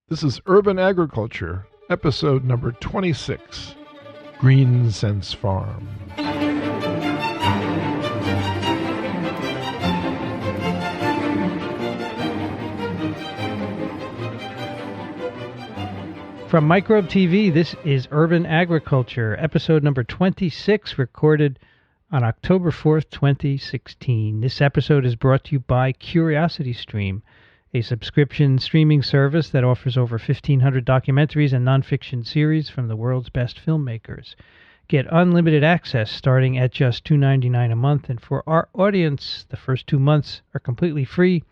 This is Urban Agriculture, episode number 26, Green Sense Farm. From Microbe TV, this is Urban Agriculture, episode number 26, recorded on October 4th, 2016. This episode is brought to you by CuriosityStream, a subscription streaming service that offers over 1,500 documentaries and nonfiction series from the world's best filmmakers. Get unlimited access starting at just $2.99 a month, and for our audience, the first 2 months are completely free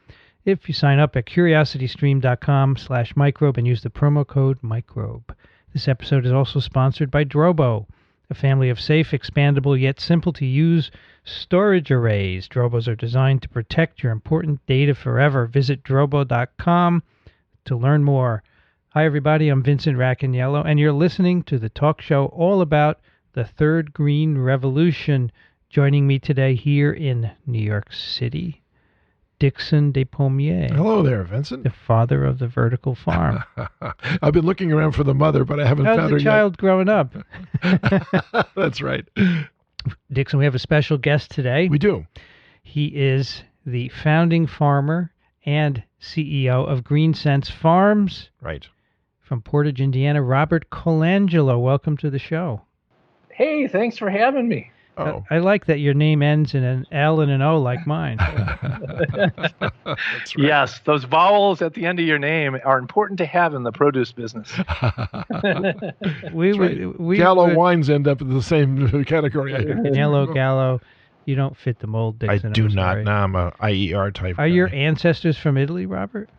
if you sign up at curiositystream.com/microbe and use the promo code microbe. This episode is also sponsored by Drobo, a family of safe, expandable, yet simple-to-use storage arrays. Drobos are designed to protect your important data forever. Visit drobo.com to learn more. Hi, everybody. I'm Vincent Draconiello, and you're listening to the talk show all about the third green revolution. Joining me today here in New York City, Dickson Despommier. Hello there, Vincent. The father of the vertical farm. I've been looking around for the mother, but I haven't found her yet. How's the child growing up? That's right. Dickson, we have a special guest today. We do. He is the founding farmer and CEO of Green Sense Farms. Right. From Portage, Indiana, Robert Colangelo. Welcome to the show. Hey, thanks for having me. Oh. I like that your name ends in an L and an O like mine. That's right. Yes, those vowels at the end of your name are important to have in the produce business. Gallo wines end up in the same category. Yellow, Gallo. You don't fit the mold, Dixon. I do not. No, I'm a IER type. Are your ancestors from Italy, Robert?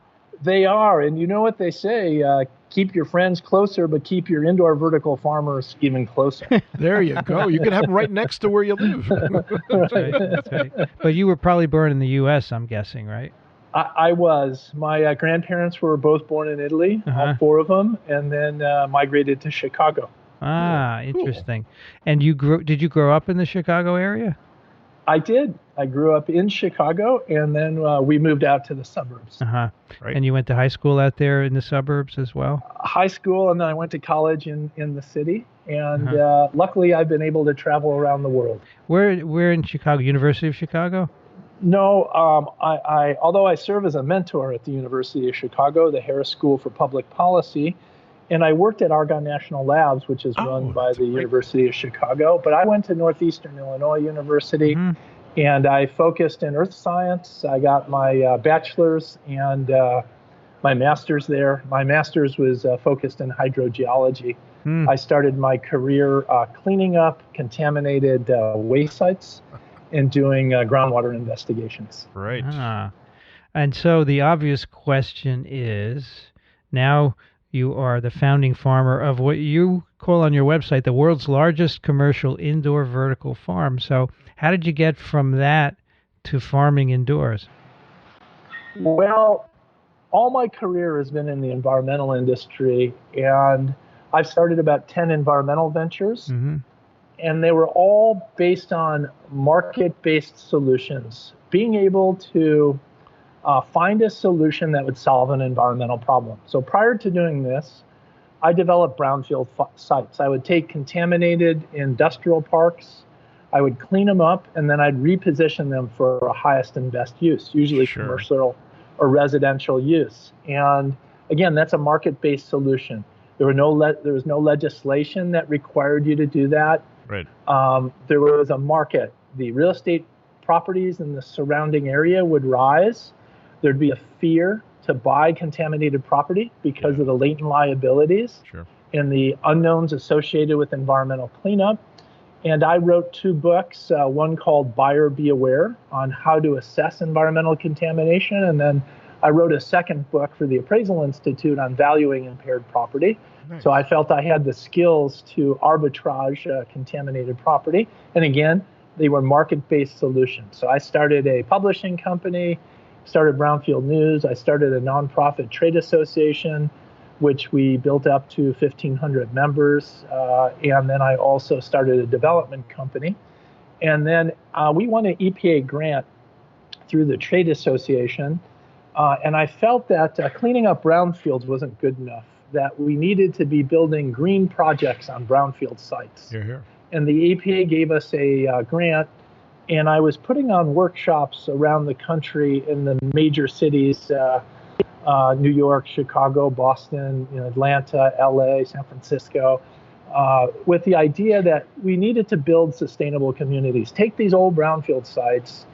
They are, and you know what they say, keep your friends closer, but keep your indoor vertical farmers even closer. There you go. You can have them right next to where you live. That's right. But you were probably born in the U.S., I'm guessing, right? I was. My grandparents were both born in Italy, all four of them, and then migrated to Chicago. Ah, interesting. Cool. And did you grow up in the Chicago area? I did. I grew up in Chicago, and then we moved out to the suburbs. Right. And you went to high school out there in the suburbs as well? High school, and then I went to college in the city. And luckily, I've been able to travel around the world. Where in Chicago? University of Chicago? No, although I serve as a mentor at the University of Chicago, the Harris School for Public Policy, and I worked at Argonne National Labs, which is run by the University of Chicago. But I went to Northeastern Illinois University, and I focused in earth science. I got my bachelor's and my master's there. My master's was focused in hydrogeology. I started my career cleaning up contaminated waste sites and doing groundwater investigations. Right. And so the obvious question is, now you are the founding farmer of what you call on your website the world's largest commercial indoor vertical farm. So how did you get from that to farming indoors? Well, all my career has been in the environmental industry, and I've started about 10 environmental ventures, and they were all based on market-based solutions, being able to find a solution that would solve an environmental problem. So prior to doing this, I developed brownfield sites. I would take contaminated industrial parks, I would clean them up, and then I'd reposition them for a highest and best use, usually commercial or residential use. And again, that's a market-based solution. There was no legislation that required you to do that. Right. There was a market. The real estate properties in the surrounding area would rise. There'd be a fear to buy contaminated property because of the latent liabilities and the unknowns associated with environmental cleanup. And I wrote 2 books, one called Buyer Be Aware on how to assess environmental contamination. And then I wrote a second book for the Appraisal Institute on valuing impaired property. Nice. So I felt I had the skills to arbitrage contaminated property. And again, they were market-based solutions. So I started a publishing company, started Brownfield News. I started a nonprofit trade association, which we built up to 1,500 members. And then I also started a development company. And then we won an EPA grant through the trade association And I felt that cleaning up brownfields wasn't good enough, that we needed to be building green projects on brownfield sites. Here. And the EPA gave us a grant, and I was putting on workshops around the country in the major cities, New York, Chicago, Boston, Atlanta, LA, San Francisco, with the idea that we needed to build sustainable communities. Take these old brownfield sites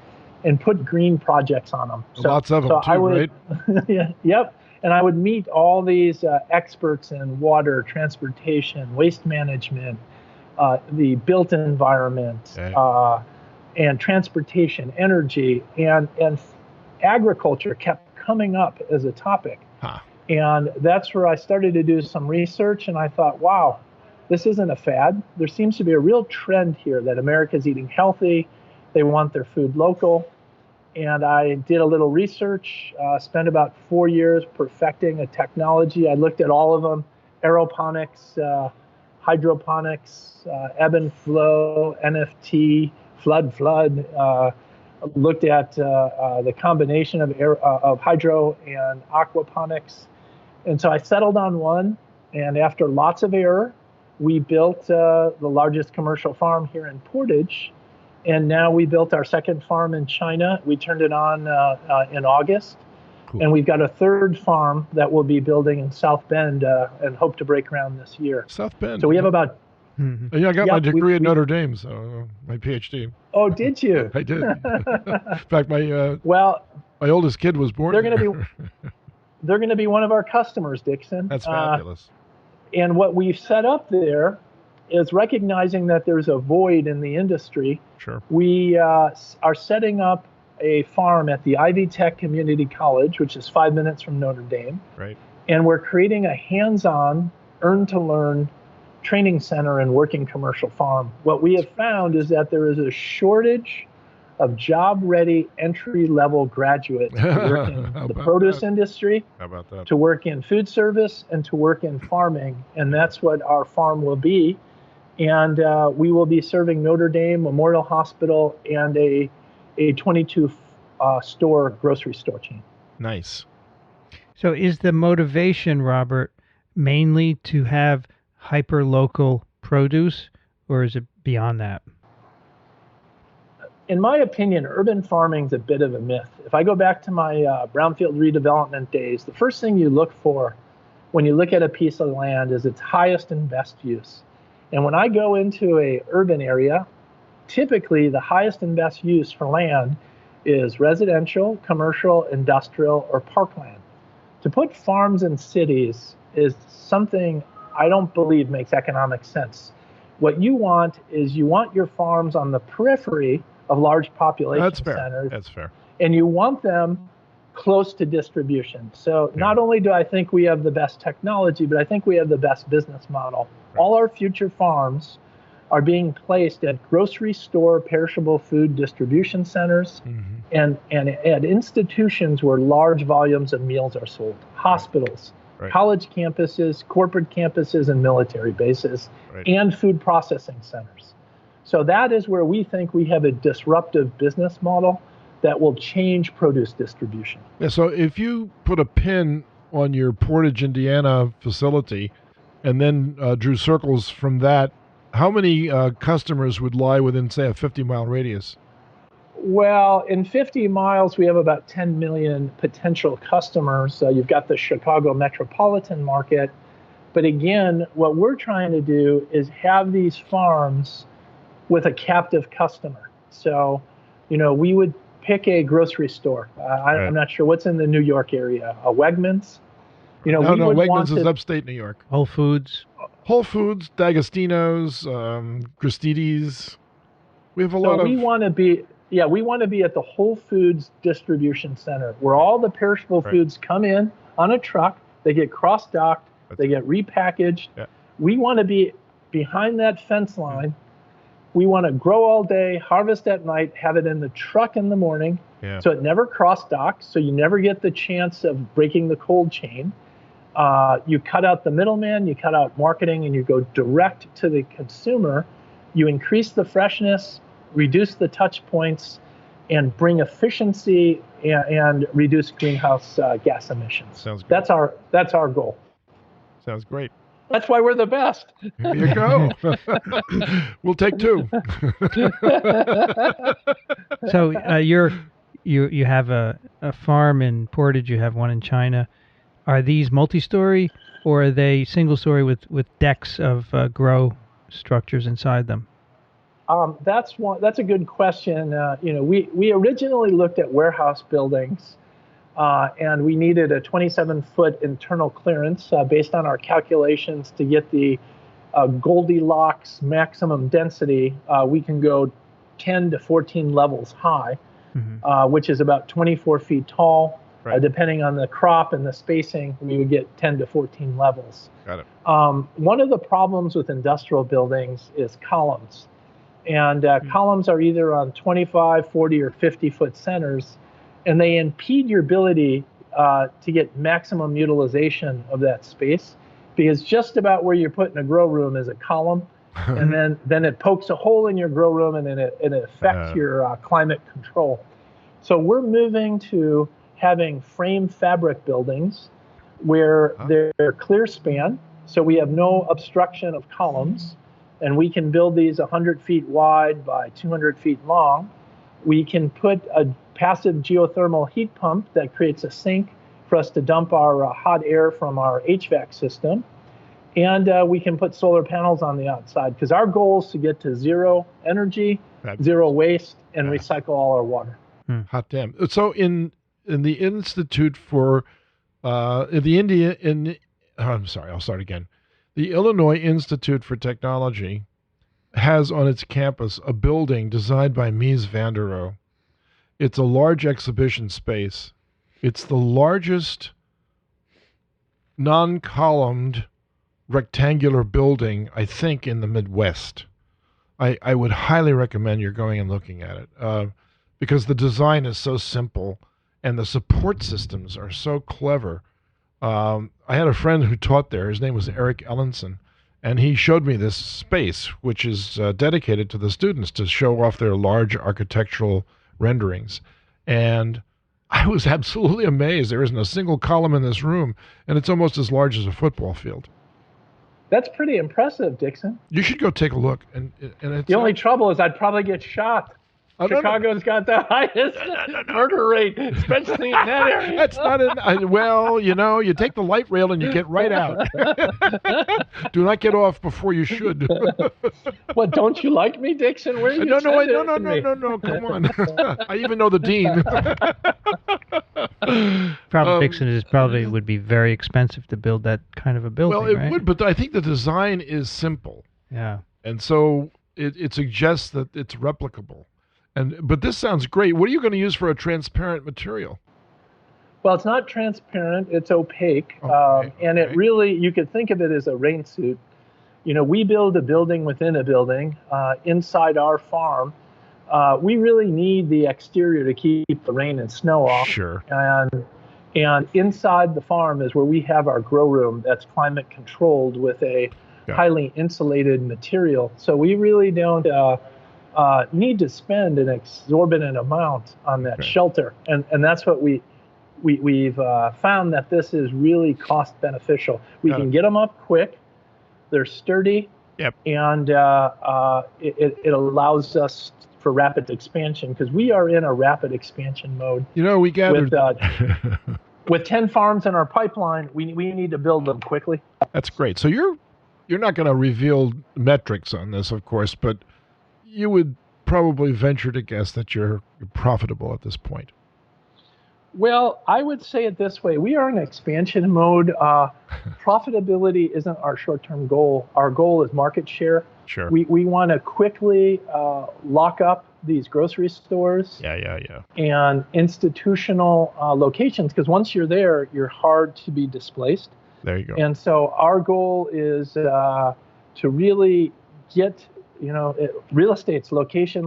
and put green projects on them. Lots of them too, right? Yep. And I would meet all these experts in water, transportation, waste management, the built environment, and transportation, energy, and agriculture kept coming up as a topic. And that's where I started to do some research, and I thought, wow, this isn't a fad. There seems to be a real trend here that America's eating healthy. They want their food local. And I did a little research, spent about 4 years perfecting a technology. I looked at all of them: aeroponics, hydroponics, ebb and flow, NFT, flood. Looked at the combination of hydro and aquaponics. And so I settled on one. And after lots of error, we built the largest commercial farm here in Portage. And now we built our second farm in China. We turned it on in August. Cool. And we've got a third farm that we'll be building in South Bend and hope to break ground this year. South Bend. So we have about... Yeah, I got my degree at Notre Dame, so my PhD. Oh, did you? I did. In fact, my oldest kid was born there. They're going to be one of our customers, Dickson. That's fabulous. And what we've set up there is recognizing that there's a void in the industry. Sure. We are setting up a farm at the Ivy Tech Community College, which is 5 minutes from Notre Dame. Right. And we're creating a hands-on, earn-to-learn training center and working commercial farm. What we have found is that there is a shortage of job-ready entry-level graduates to work in the produce industry, to work in food service, and to work in farming. And that's what our farm will be. And we will be serving Notre Dame, Memorial Hospital, and a 22-store grocery store chain. Nice. So is the motivation, Robert, mainly to have hyper-local produce, or is it beyond that? In my opinion, urban farming is a bit of a myth. If I go back to my brownfield redevelopment days, the first thing you look for when you look at a piece of land is its highest and best use. And when I go into a urban area, typically the highest and best use for land is residential, commercial, industrial, or parkland. To put farms in cities is something I don't believe makes economic sense. What you want is you want your farms on the periphery of large population centers. That's fair. And you want them close to distribution. So not only do I think we have the best technology, but I think we have the best business model. Right. All our future farms are being placed at grocery store perishable food distribution centers and at institutions where large volumes of meals are sold, hospitals, college campuses, corporate campuses, and military bases, and food processing centers. So that is where we think we have a disruptive business model that will change produce distribution. Yeah, so if you put a pin on your Portage, Indiana facility and then drew circles from that, how many customers would lie within, say, a 50-mile radius? Well, in 50 miles, we have about 10 million potential customers. You've got the Chicago metropolitan market. But again, what we're trying to do is have these farms with a captive customer. So, we would pick a grocery store. I'm not sure what's in the New York area. A Wegmans? No, Wegmans is upstate New York. Whole Foods, D'Agostino's, Christie's. We have a lot of... we want to be at the Whole Foods distribution center where all the perishable foods come in on a truck, they get cross-docked, they get repackaged. Yeah. We want to be behind that fence line. We want to grow all day, harvest at night, have it in the truck in the morning, so it never cross-docks, so you never get the chance of breaking the cold chain. You cut out the middleman, you cut out marketing, and you go direct to the consumer. You increase the freshness, reduce the touch points, and bring efficiency and reduce greenhouse gas emissions. Sounds good. That's our goal. Sounds great. That's why we're the best. Here you go. We'll take two. So you have a farm in Portage. You have one in China. Are these multi-story, or are they single-story with decks of grow structures inside them? That's a good question. We originally looked at warehouse buildings, and we needed a 27-foot internal clearance based on our calculations to get the Goldilocks maximum density. We can go 10 to 14 levels high, which is about 24 feet tall. Right. Depending on the crop and the spacing, we would get 10 to 14 levels. Got it. One of the problems with industrial buildings is columns. And columns are either on 25, 40, or 50-foot centers, and they impede your ability to get maximum utilization of that space, because just about where you're putting a grow room is a column, and then it pokes a hole in your grow room, and it affects your climate control. So we're moving to having frame fabric buildings where they're clear span, so we have no obstruction of columns, and we can build these 100 feet wide by 200 feet long. We can put a passive geothermal heat pump that creates a sink for us to dump our hot air from our HVAC system. And we can put solar panels on the outside, because our goal is to get to zero energy, zero waste, and recycle all our water. Hot damn. So in the Institute for the Illinois Institute for Technology has on its campus a building designed by Mies van der Rohe. It's a large exhibition space. It's the largest non-columned rectangular building, I think, in the Midwest. I would highly recommend you're going and looking at it because the design is so simple and the support systems are so clever. I had a friend who taught there. His name was Eric Ellenson, and he showed me this space, which is dedicated to the students to show off their large architectural renderings. And I was absolutely amazed. There isn't a single column in this room, and it's almost as large as a football field. That's pretty impressive, Dickson. You should go take a look. And it's the only trouble is I'd probably get shot. Chicago's got the highest murder rate, especially in that area. That's not you take the light rail and you get right out. Do not get off before you should. What, don't you like me, Dickson? Where are you No, come on. I even know the dean. Dixon would be very expensive to build that kind of a building. Well, it would, but I think the design is simple. Yeah. And so it suggests that it's replicable. But this sounds great. What are you going to use for a transparent material? Well, it's not transparent. It's opaque. And it really, you could think of it as a rain suit. We build a building within a building inside our farm. We really need the exterior to keep the rain and snow off. Sure. And inside the farm is where we have our grow room that's climate controlled with a highly insulated material. So we really don't need to spend an exorbitant amount on that shelter, and that's what we've found, that this is really cost beneficial. We can get them up quick, they're sturdy, and it allows us for rapid expansion, because we are in a rapid expansion mode. We gathered with 10 farms in our pipeline. We need to build them quickly. That's great. So you're not going to reveal metrics on this, of course, but you would probably venture to guess that you're profitable at this point. Well, I would say it this way. We are in expansion mode. Profitability isn't our short-term goal. Our goal is market share. Sure. We want to quickly lock up these grocery stores and institutional locations, because once you're there, you're hard to be displaced. There you go. And so our goal is to really get real estate's location.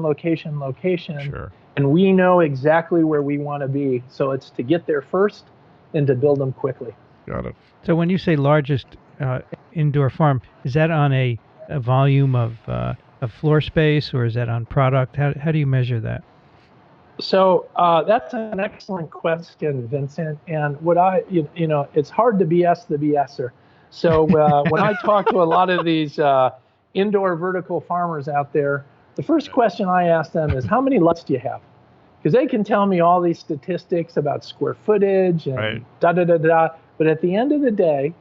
Sure. And we know exactly where we want to be. So it's to get there first and to build them quickly. Got it. So when you say largest indoor farm, is that on a volume of floor space, or is that on product? How do you measure that? So that's an excellent question, Vincent. And it's hard to BS the BSer. So when I talk to a lot of these indoor vertical farmers out there, the first question I ask them is, how many lights do you have? Because they can tell me all these statistics about square footage and da-da-da-da. But at the end of the day,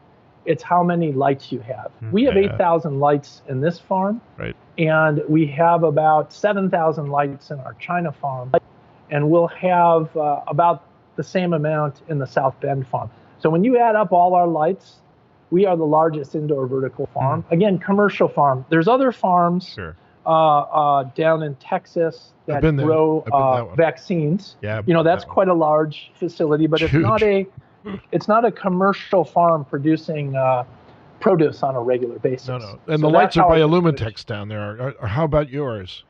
it's how many lights you have. We have 8,000 lights in this farm. Right. And we have about 7,000 lights in our China farm. And we'll have about the same amount in the South Bend farm. So when you add up all our lights, we are the largest indoor vertical farm. Again, commercial farm. There's other farms down in Texas that grow vaccines. Yeah, that's quite a large facility, but it's not a commercial farm producing produce on a regular basis. No. And so the lights are by Illumintex down there. How about yours?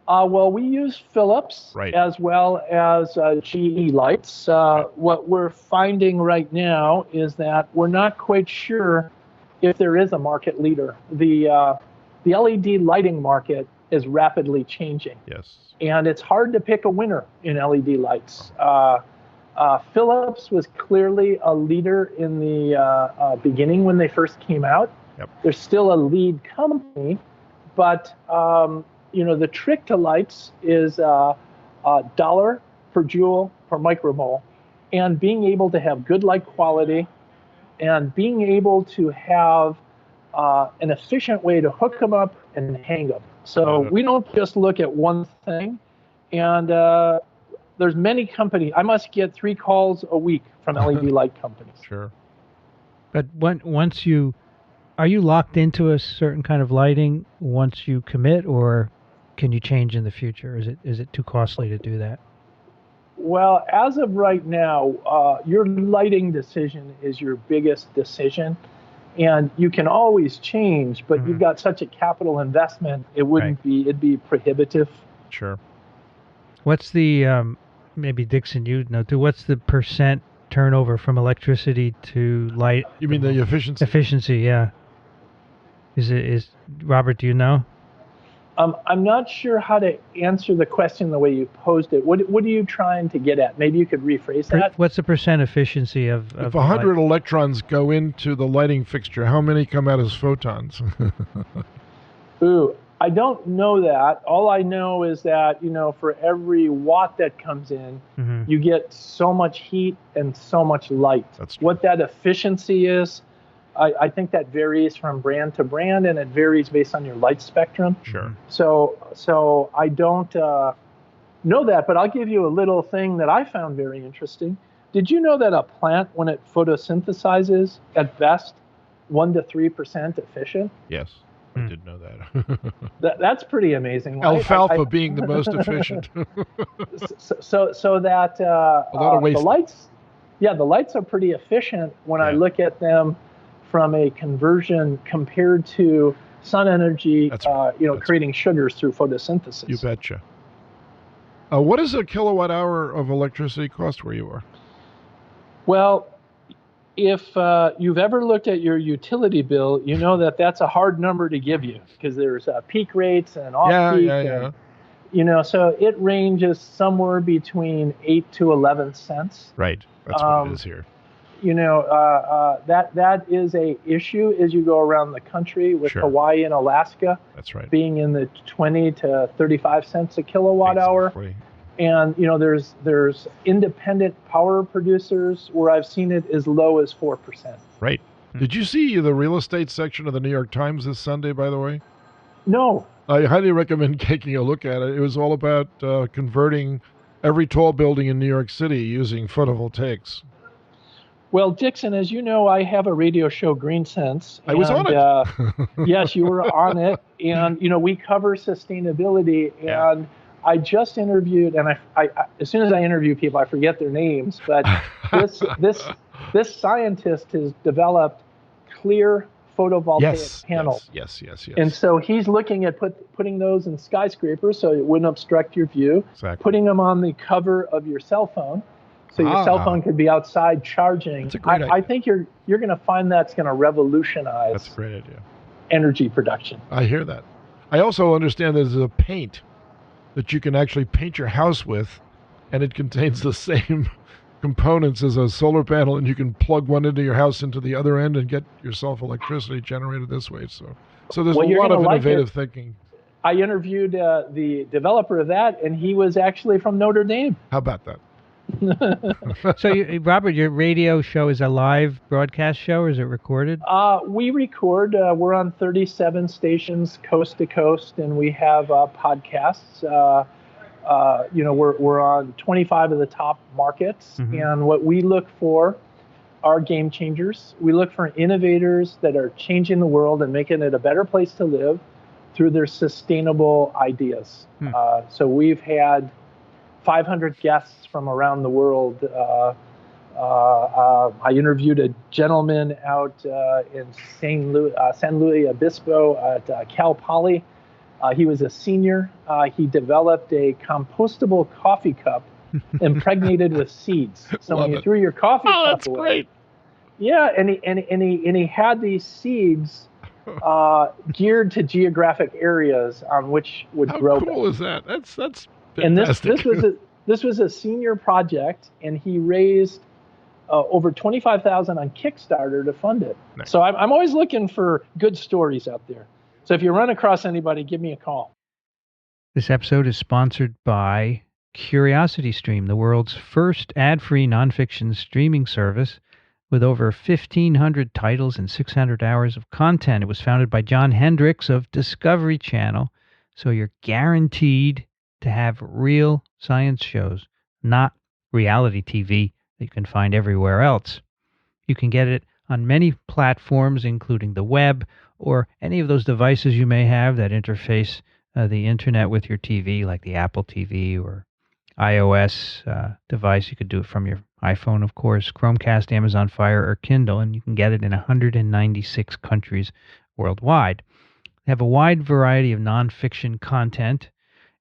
Well, we use Philips as well as GE lights. What we're finding right now is that we're not quite sure if there is a market leader. The LED lighting market is rapidly changing. Yes. And it's hard to pick a winner in LED lights. Philips was clearly a leader in the beginning when they first came out. Yep. They're still a lead company, but the trick to lights is dollar per joule per micromole, and being able to have good light quality, and being able to have an efficient way to hook them up and hang them. So we don't just look at one thing, and there's many companies. I must get 3 calls a week from LED light companies. Sure. But are you locked into a certain kind of lighting once you commit, or can you change in the future? Is it too costly to do that? Well, as of right now, your lighting decision is your biggest decision, and you can always change, but you've got such a capital investment, it'd be prohibitive. Sure. What's the maybe Dickson, you know too, what's the percent turnover from electricity to light? You mean the efficiency? Efficiency, yeah. Is Robert, do you know? I'm not sure how to answer the question the way you posed it. What are you trying to get at? Maybe you could rephrase that. What's the percent efficiency of if 100 electrons go into the lighting fixture, how many come out as photons? Ooh, I don't know that. All I know is that, for every watt that comes in, you get so much heat and so much light. That's true. What that efficiency is, I think that varies from brand to brand, and it varies based on your light spectrum. Sure. So I don't know that, but I'll give you a little thing that I found very interesting. Did you know that a plant, when it photosynthesizes, at best, 1 to 3% efficient? Yes, I did know that. That's pretty amazing. Right? Alfalfa being the most efficient. so that a lot of waste. The lights are pretty efficient when I look at them from a conversion compared to sun energy, creating sugars through photosynthesis. You betcha. What does a kilowatt hour of electricity cost where you are? Well, if you've ever looked at your utility bill, you know that's a hard number to give you, because there's peak rates and off-peak. And, so it ranges somewhere between 8 to 11 cents. Right. That's what it is here. That is a issue as you go around the country, with Hawaii and Alaska. That's right. Being in the 20 to 35 cents a kilowatt hour. And, there's independent power producers where I've seen it as low as 4%. Right. Did you see the real estate section of the New York Times this Sunday, by the way? No. I highly recommend taking a look at it. It was all about converting every tall building in New York City using photovoltaics. Well, Dickson, as you know, I have a radio show, Green Sense. I was on it. Yes, you were on it. And, we cover sustainability. And I just interviewed, and I as soon as I interview people, I forget their names. But this scientist has developed clear photovoltaic panels. Yes. And so he's looking at putting those in skyscrapers so it wouldn't obstruct your view. Exactly. Putting them on the cover of your cell phone. So your cell phone could be outside charging. That's a great idea. I think you're going to find that's going to revolutionize. That's a great idea. Energy production. I hear that. I also understand there's a paint that you can actually paint your house with, and it contains the same components as a solar panel, and you can plug one into your house into the other end and get yourself electricity generated this way. So there's a lot of innovative thinking. I interviewed the developer of that, and he was actually from Notre Dame. How about that? So, Robert, your radio show is a live broadcast show, or is it recorded? We record. We're on 37 stations coast to coast, and we have podcasts. We're on 25 of the top markets, and what we look for are game changers. We look for innovators that are changing the world and making it a better place to live through their sustainable ideas. So we've had 500 guests from around the world. I interviewed a gentleman out in San Luis Obispo at Cal Poly. He was a senior. He developed a compostable coffee cup impregnated with seeds. So when you threw your coffee cup that's away, great. Yeah, and he had these seeds geared to geographic areas on which would grow. How cool is that? That's fantastic. And this was a senior project, and he raised over $25,000 on Kickstarter to fund it. Nice. So I'm always looking for good stories out there. So if you run across anybody, give me a call. This episode is sponsored by CuriosityStream, the world's first ad-free nonfiction streaming service with over 1,500 titles and 600 hours of content. It was founded by John Hendricks of Discovery Channel, so you're guaranteed to have real science shows, not reality TV that you can find everywhere else. You can get it on many platforms, including the web or any of those devices you may have that interface the internet with your TV, like the Apple TV or iOS device. You could do it from your iPhone, of course, Chromecast, Amazon Fire, or Kindle, and you can get it in 196 countries worldwide. They have a wide variety of nonfiction content,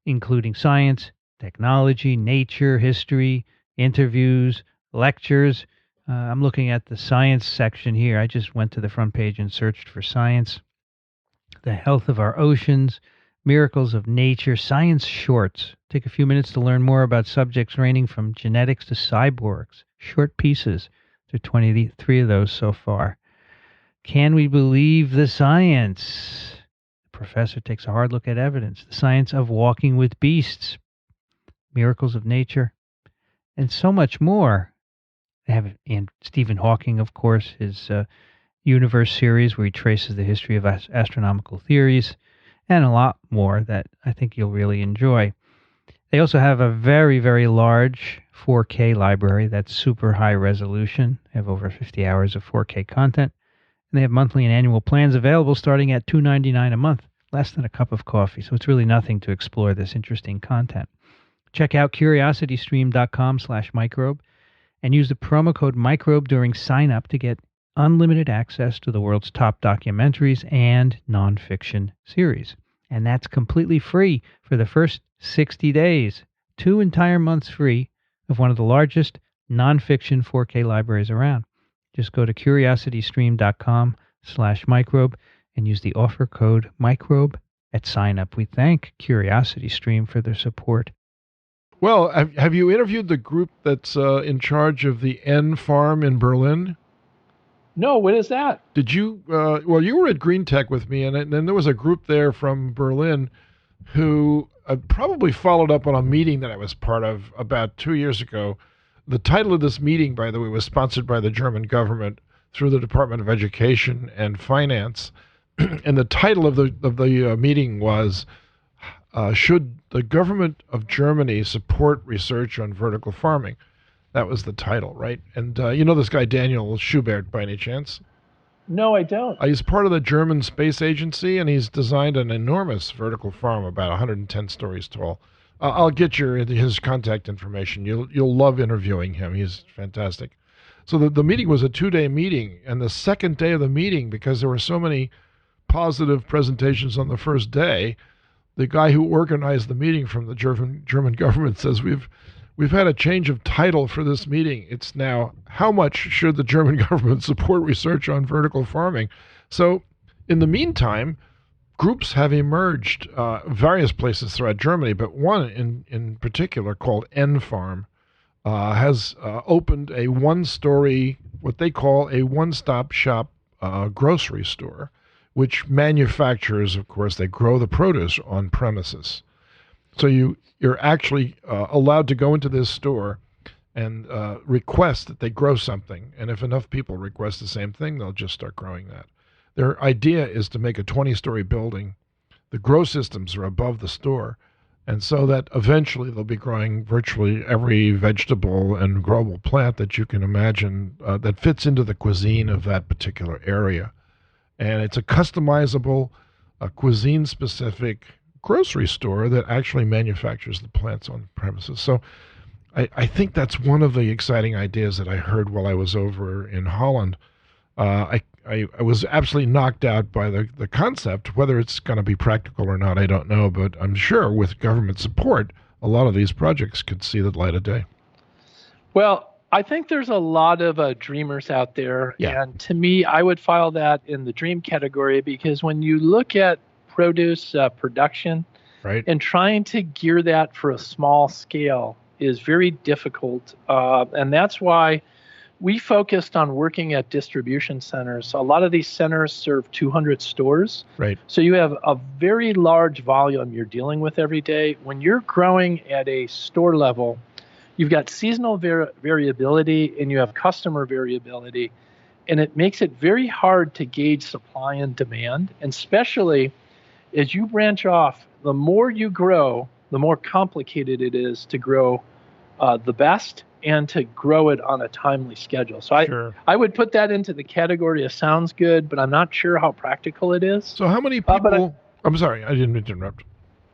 including science, technology, nature, history, interviews, lectures. I'm looking at the science section here. I just went to the front page and searched for science. The health of our oceans, miracles of nature, science shorts. Take a few minutes to learn more about subjects ranging from genetics to cyborgs. Short pieces. There are 23 of those so far. Can we believe the science? The professor takes a hard look at evidence. The science of walking with beasts. Miracles of nature. And so much more. They have and Stephen Hawking, of course, his Universe series where he traces the history of astronomical theories, and a lot more that I think you'll really enjoy. They also have a very, very large 4K library that's super high resolution. They have over 50 hours of 4K content, and they have monthly and annual plans available starting at $2.99 a month, less than a cup of coffee, so it's really nothing to explore this interesting content. Check out curiositystream.com/microbe and use the promo code microbe during sign-up to get unlimited access to the world's top documentaries and nonfiction series. And that's completely free for the first 60 days. 2 entire months free of one of the largest nonfiction 4K libraries around. Just go to curiositystream.com/microbe and use the offer code microbe at sign-up. We thank CuriosityStream for their support. Well, have you interviewed the group that's in charge of the N farm in Berlin? No, what is that? Did you, well, you were at Green Tech with me, and then there was a group there from Berlin who probably followed up on a meeting that I was part of about 2 years ago. The title of this meeting, by the way, was sponsored by the German government through the Department of Education and Finance. And the title of the meeting was, Should the Government of Germany Support Research on Vertical Farming? That was the title, right? And you know this guy Daniel Schubert by any chance? No, I don't. He's part of the German Space Agency, and he's designed an enormous vertical farm about 110 stories tall. I'll get his contact information. You'll love interviewing him. He's fantastic. So the meeting was a 2-day meeting, and the second day of the meeting, because there were so many positive presentations on the first day, the guy who organized the meeting from the German government says, we've had a change of title for this meeting. It's now, how much should the German government support research on vertical farming? So in the meantime, groups have emerged various places throughout Germany, but one in particular called N Farm has opened a one-story, what they call a one-stop shop grocery store, which manufactures, of course, they grow the produce on premises. So you're actually allowed to go into this store and request that they grow something. And if enough people request the same thing, they'll just start growing that. Their idea is to make a 20-story building. The grow systems are above the store, and so that eventually they'll be growing virtually every vegetable and growable plant that you can imagine that fits into the cuisine of that particular area. And it's a customizable, cuisine-specific grocery store that actually manufactures the plants on premises. So I think that's one of the exciting ideas that I heard while I was over in Holland. I was absolutely knocked out by the concept. Whether it's going to be practical or not, I don't know, but I'm sure with government support, a lot of these projects could see the light of day. Well, I think there's a lot of dreamers out there, and to me, I would file that in the dream category, because when you look at produce production, right, and trying to gear that for a small scale is very difficult, and that's why we focused on working at distribution centers. A lot of these centers serve 200 stores. Right. So you have a very large volume you're dealing with every day. When you're growing at a store level, you've got seasonal variability and you have customer variability, and it makes it very hard to gauge supply and demand. And especially as you branch off, the more you grow, the more complicated it is to grow the best and to grow it on a timely schedule. So I would put that into the category of sounds good, but I'm not sure how practical it is. So how many people... I'm sorry, I didn't mean to interrupt.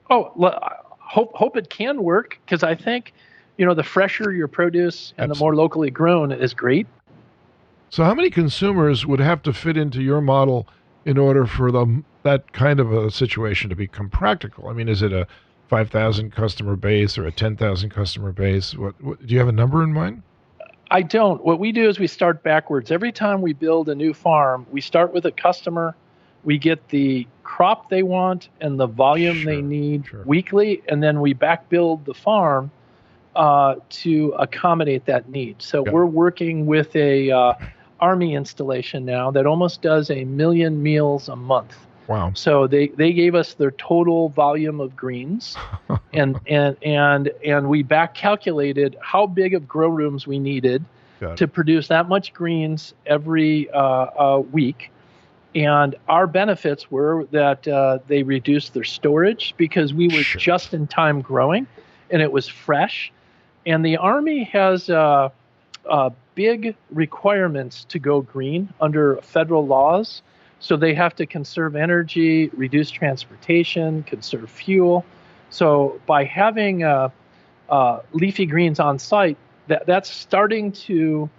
Hope it can work, because I think, the fresher your produce and the more locally grown is great. So how many consumers would have to fit into your model in order for that kind of a situation to become practical? I mean, is it a 5,000 customer base or a 10,000 customer base? What do you have a number in mind? I don't. What we do is we start backwards. Every time we build a new farm, we start with a customer. We get the crop they want and the volume they need weekly, and then we back build the farm to accommodate that need. So we're working with a Army installation now that almost does 1 million meals a month. Wow. So they gave us their total volume of greens, and we back calculated how big of grow rooms we needed to produce that much greens every week. And our benefits were that they reduced their storage because we were just in time growing, and it was fresh. And the Army has big requirements to go green under federal laws. So they have to conserve energy, reduce transportation, conserve fuel. So by having leafy greens on site, that's starting to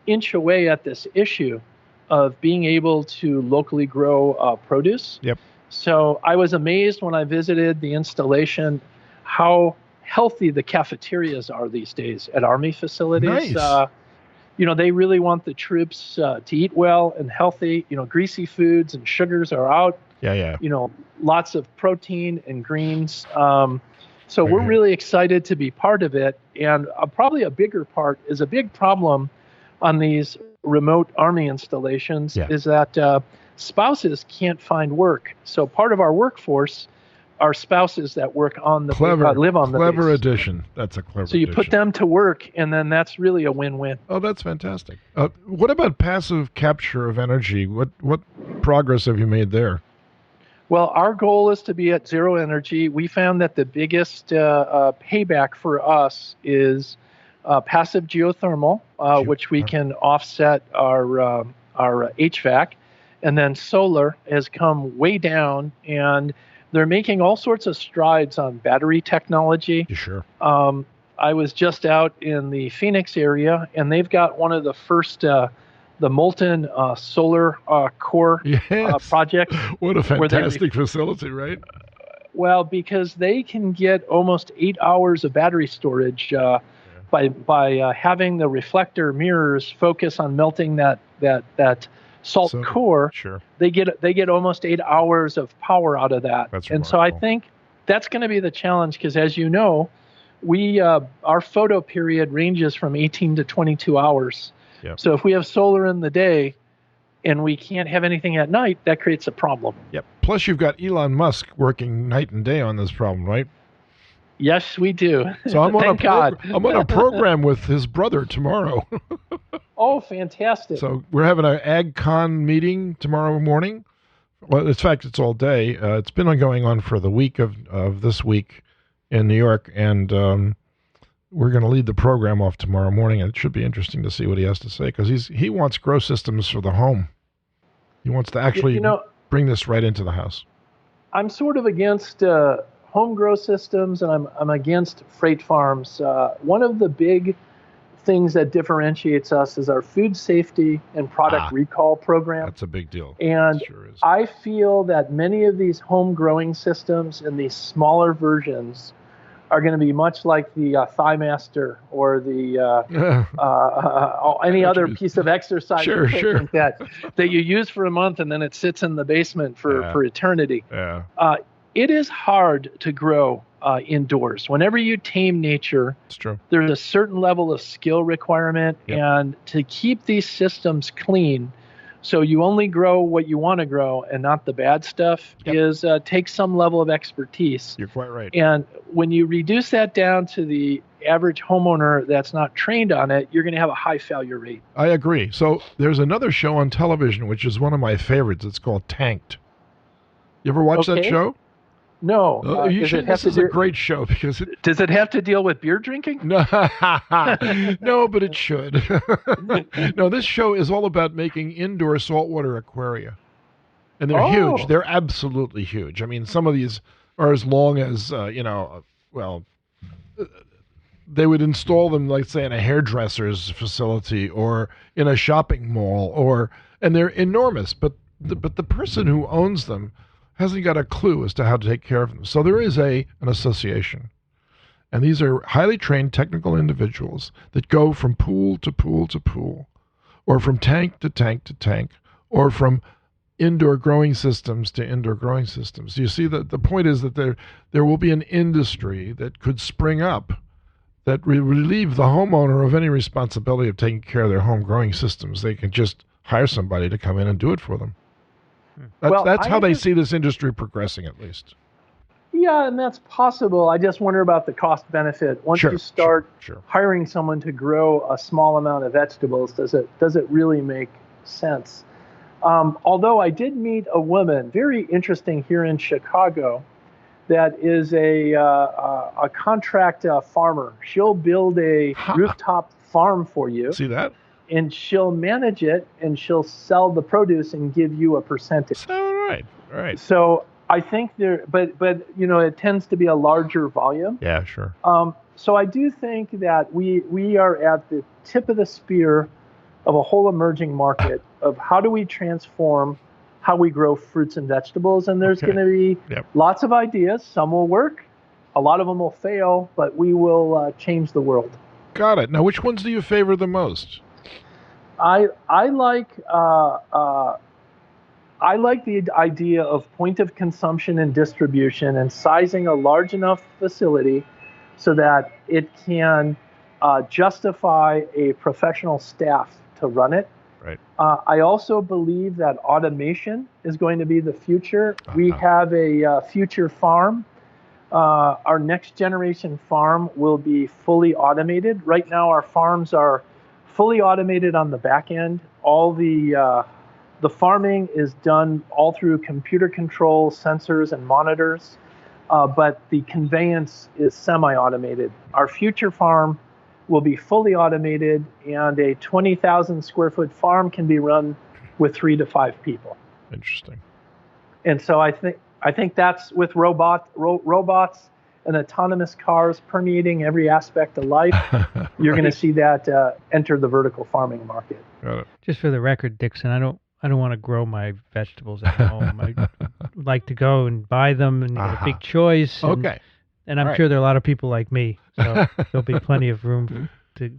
inch away at this issue of being able to locally grow produce. Yep. So I was amazed when I visited the installation how healthy the cafeterias are these days at Army facilities. Nice. They really want the troops to eat well and healthy. Greasy foods and sugars are out. Yeah. Lots of protein and greens. So we're really excited to be part of it. And probably a bigger part is a big problem on these remote Army installations is that spouses can't find work. So part of our workforce are spouses that work on the live on the clever base. Addition. That's a clever. So you addition. put them to work, and then that's really a win-win. Oh, that's fantastic. What about passive capture of energy? What progress have you made there? Well, our goal is to be at zero energy. We found that the biggest payback for us is passive geothermal, which we can offset our HVAC, and then solar has come way down, and they're making all sorts of strides on battery technology. Sure. I was just out in the Phoenix area, and they've got one of the first, the molten solar core projects. What a fantastic facility, right? Well, because they can get almost 8 hours of battery storage by having the reflector mirrors focus on melting that salt core, sure. they get almost 8 hours of power out of that. That's and so I think that's going to be the challenge, because as you know, our photo period ranges from 18 to 22 hours. Yep. So if we have solar in the day and we can't have anything at night, that creates a problem. Yep. Plus, you've got Elon Musk working night and day on this problem, right? Yes, we do. So I'm Thank God. I'm on a program with his brother tomorrow. Oh, fantastic. So we're having an AgCon meeting tomorrow morning. Well, in fact, it's all day. It's been going on for the week of this week in New York, and we're going to lead the program off tomorrow morning, and it should be interesting to see what he has to say, because he wants grow systems for the home. He wants to actually bring this right into the house. I'm sort of against home grow systems, and I'm against freight farms. One of the big things that differentiates us is our food safety and product recall program. That's a big deal. And sure is. I feel that many of these home growing systems in these smaller versions are going to be much like the ThighMaster or the any other piece of exercise equipment that you use for a month and then it sits in the basement for eternity. Yeah. It is hard to grow indoors. Whenever you tame nature, it's true. There's a certain level of skill requirement, and to keep these systems clean, so you only grow what you want to grow and not the bad stuff, is take some level of expertise. You're quite right. And when you reduce that down to the average homeowner that's not trained on it, you're going to have a high failure rate. I agree. So there's another show on television, which is one of my favorites. It's called Tanked. You ever watch that show? No. You should. This is a great show because does it have to deal with beer drinking? No, no, but it should. No, this show is all about making indoor saltwater aquaria, and they're huge. They're absolutely huge. I mean, some of these are as long as they would install them, like say, in a hairdresser's facility or in a shopping mall, and they're enormous. But the person who owns them hasn't got a clue as to how to take care of them. So there is an association. And these are highly trained technical individuals that go from pool to pool to pool, or from tank to tank to tank, or from indoor growing systems to indoor growing systems. You see, that the point is that there will be an industry that could spring up that relieve the homeowner of any responsibility of taking care of their home growing systems. They can just hire somebody to come in and do it for them. That's how they see this industry progressing, at least. Yeah, and that's possible. I just wonder about the cost benefit. Once you start hiring someone to grow a small amount of vegetables, does it really make sense? Although I did meet a woman, very interesting, here in Chicago, that is a contract farmer. She'll build a rooftop farm for you. See that? And she'll manage it, and she'll sell the produce and give you a percentage. All right. So I think but it tends to be a larger volume. Yeah, sure. So I do think that we are at the tip of the spear of a whole emerging market of how do we transform how we grow fruits and vegetables, and there's going to be lots of ideas. Some will work, a lot of them will fail, but we will change the world. Got it. Now, which ones do you favor the most? I like the idea of point of consumption and distribution and sizing a large enough facility so that it can justify a professional staff to run it. Right. I also believe that automation is going to be the future. We have a future farm. Our next generation farm will be fully automated. Right now, our farms are fully automated on the back end. All the farming is done all through computer control, sensors, and monitors, but the conveyance is semi-automated. Our future farm will be fully automated, and a 20,000 square foot farm can be run with 3 to 5 people. Interesting. And so I think that's with robots and autonomous cars permeating every aspect of life. You're going to see that enter the vertical farming market. Got it. Just for the record, Dickson, I don't want to grow my vegetables at home. I would like to go and buy them and get a big choice. And I'm sure there are a lot of people like me, so there'll be plenty of room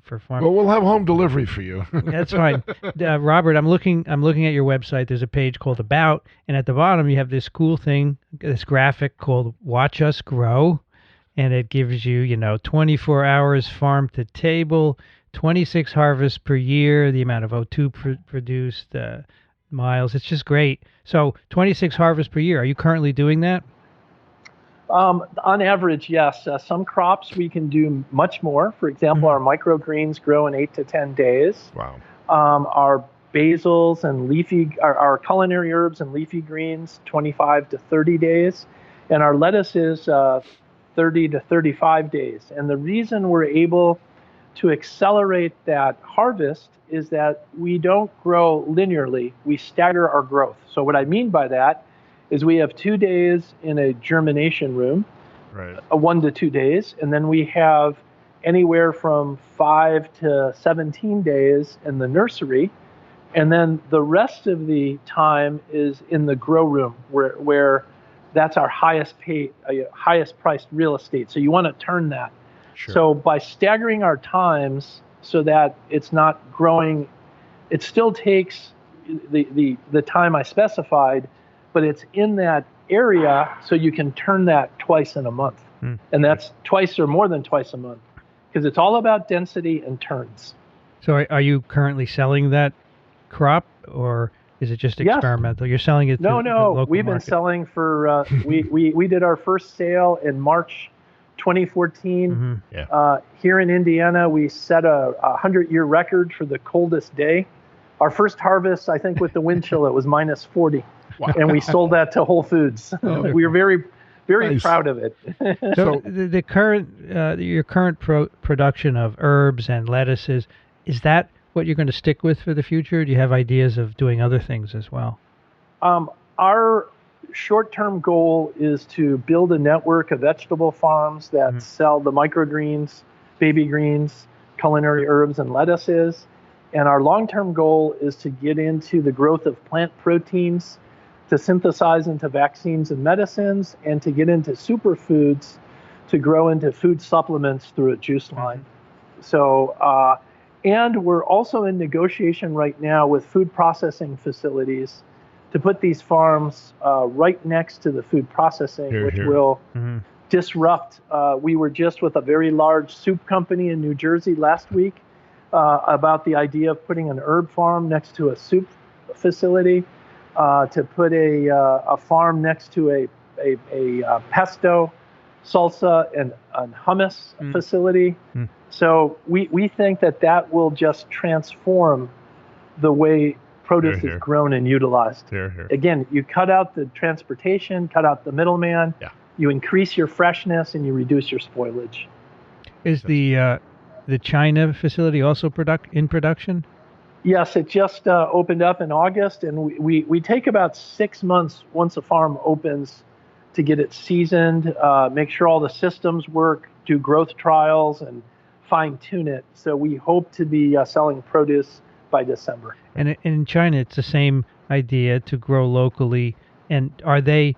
for farm. Well, we'll have home delivery for you. That's fine. Robert, I'm looking at your website. There's a page called About, and at the bottom you have this cool thing, this graphic called Watch Us Grow, and it gives you, 24 hours farm to table, 26 harvests per year, the amount of O2 produced, miles. It's just great. So 26 harvests per year. Are you currently doing that? On average, yes. Some crops we can do much more. For example, our microgreens grow in 8 to 10 days. Wow. Our basils and our culinary herbs and leafy greens, 25 to 30 days. And our lettuces, 30 to 35 days. And the reason we're able to accelerate that harvest is that we don't grow linearly. We stagger our growth. So what I mean by that is we have 2 days in a germination room, right, 1 to 2 days, and then we have anywhere from 5 to 17 days in the nursery, and then the rest of the time is in the grow room, where that's our highest priced real estate. So you want to turn that. Sure. So by staggering our times so that it's not growing, it still takes the time I specified, but it's in that area, so you can turn that twice in a month. And that's twice or more than twice a month, because it's all about density and turns. So are you currently selling that crop, or is it just experimental? Yes. You're selling it to the local We've been selling for, we did our first sale in March 2014. Here in Indiana, we set a 100-year record for the coldest day. Our first harvest, I think with the wind chill, it was minus 40. Wow. And we sold that to Whole Foods. We were very, very nice. Proud of it. So the current, your current production of herbs and lettuces, is that what you're going to stick with for the future? Do you have ideas of doing other things as well? Our short-term goal is to build a network of vegetable farms that sell the microgreens, baby greens, culinary herbs, and lettuces. And our long-term goal is to get into the growth of plant proteins, to synthesize into vaccines and medicines, and to get into superfoods, to grow into food supplements through a juice line. So, and we're also in negotiation right now with food processing facilities to put these farms right next to the food processing, which will disrupt. We were just with a very large soup company in New Jersey last week about the idea of putting an herb farm next to a soup facility, to put a farm next to a pesto, salsa, and hummus facility. So we think that will just transform the way produce is grown and utilized. Again, you cut out the transportation, cut out the middleman, you increase your freshness, and you reduce your spoilage. Is the China facility also in production? Yes, it just opened up in August, and we take about 6 months once a farm opens to get it seasoned, make sure all the systems work, do growth trials, and fine-tune it. So we hope to be selling produce by December. And in China, it's the same idea to grow locally. And are they,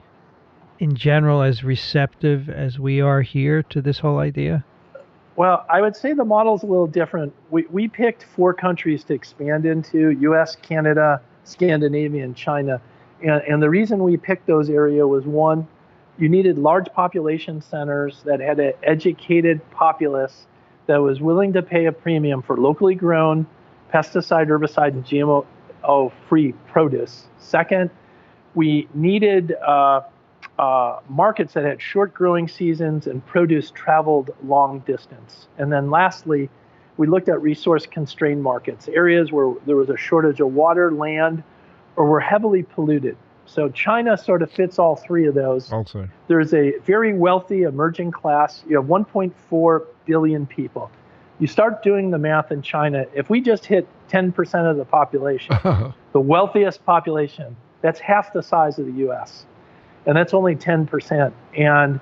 in general, as receptive as we are here to this whole idea? Well, I would say the model's a little different. We picked 4 countries to expand into: U.S., Canada, Scandinavia, and China. And the reason we picked those areas was, one, you needed large population centers that had an educated populace that was willing to pay a premium for locally grown, pesticide, herbicide, and GMO-free produce. Second, we needed markets that had short growing seasons and produce traveled long distance. And then lastly, we looked at resource constrained markets, areas where there was a shortage of water, land, or were heavily polluted. So China sort of fits all 3 of those. Also, there's a very wealthy emerging class. You have 1.4 billion people. You start doing the math in China, if we just hit 10% of the population, the wealthiest population, that's half the size of the U.S. And that's only 10%. And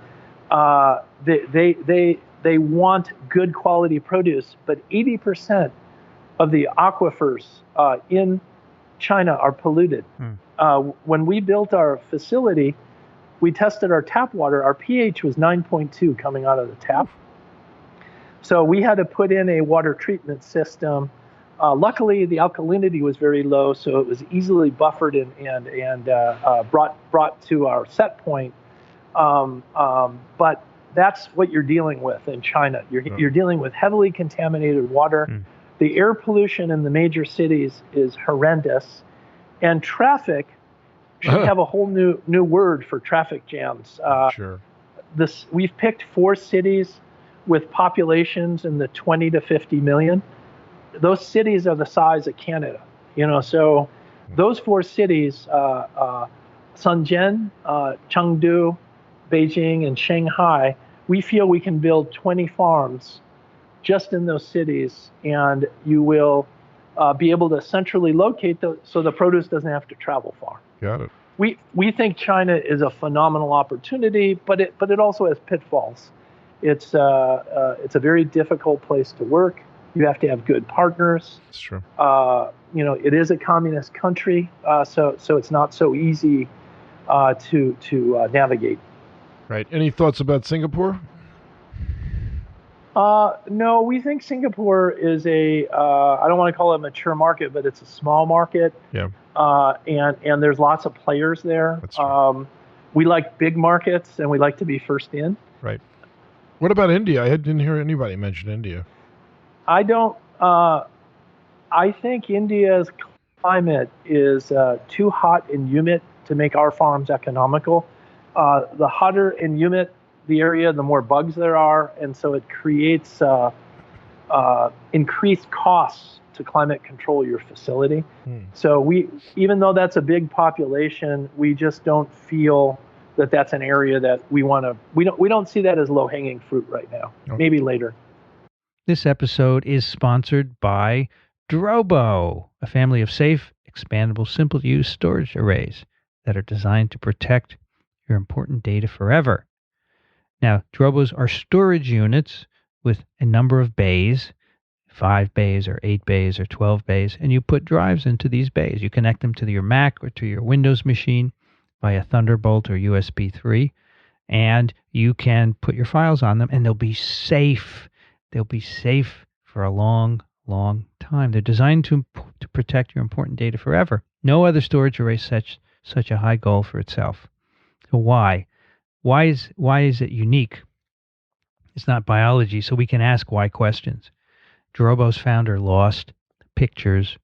they want good quality produce, but 80% of the aquifers in China are polluted. When we built our facility, we tested our tap water. Our pH was 9.2 coming out of the tap. So we had to put in a water treatment system. Luckily, the alkalinity was very low, so it was easily buffered and brought to our set point. But that's what you're dealing with in China. You're dealing with heavily contaminated water. The air pollution in the major cities is horrendous, and traffic should have a whole new word for traffic jams. Sure. We've picked 4 cities with populations in the 20 to 50 million. Those cities are the size of Canada, so those 4 cities, Shenzhen, Chengdu, Beijing, and Shanghai, we feel we can build 20 farms just in those cities, and you will be able to centrally locate so the produce doesn't have to travel far. Got it. We think China is a phenomenal opportunity, but it also has pitfalls. It's a very difficult place to work. You have to have good partners. That's true. It is a communist country, so it's not so easy to navigate. Right. Any thoughts about Singapore? No, we think Singapore is I don't want to call it a mature market, but it's a small market. Yeah. And there's lots of players there. That's true. We like big markets, and we like to be first in. Right. What about India? I didn't hear anybody mention India. I don't. I think India's climate is too hot and humid to make our farms economical. The hotter and humid the area, the more bugs there are, and so it creates increased costs to climate control your facility. So even though that's a big population, we just don't feel that that's an area that we want to. We don't see that as low-hanging fruit right now. Okay. Maybe later. This episode is sponsored by Drobo, a family of safe, expandable, simple-to-use storage arrays that are designed to protect your important data forever. Now, Drobos are storage units with a number of bays, 5 bays or 8 bays or 12 bays, and you put drives into these bays. You connect them to your Mac or to your Windows machine via Thunderbolt or USB 3, and you can put your files on them, and they'll be safe. They'll be safe for a long, long time. They're designed to protect your important data forever. No other storage array sets such a high goal for itself. So why? Why is it unique? It's not biology, so we can ask why questions. Drobo's founder lost pictures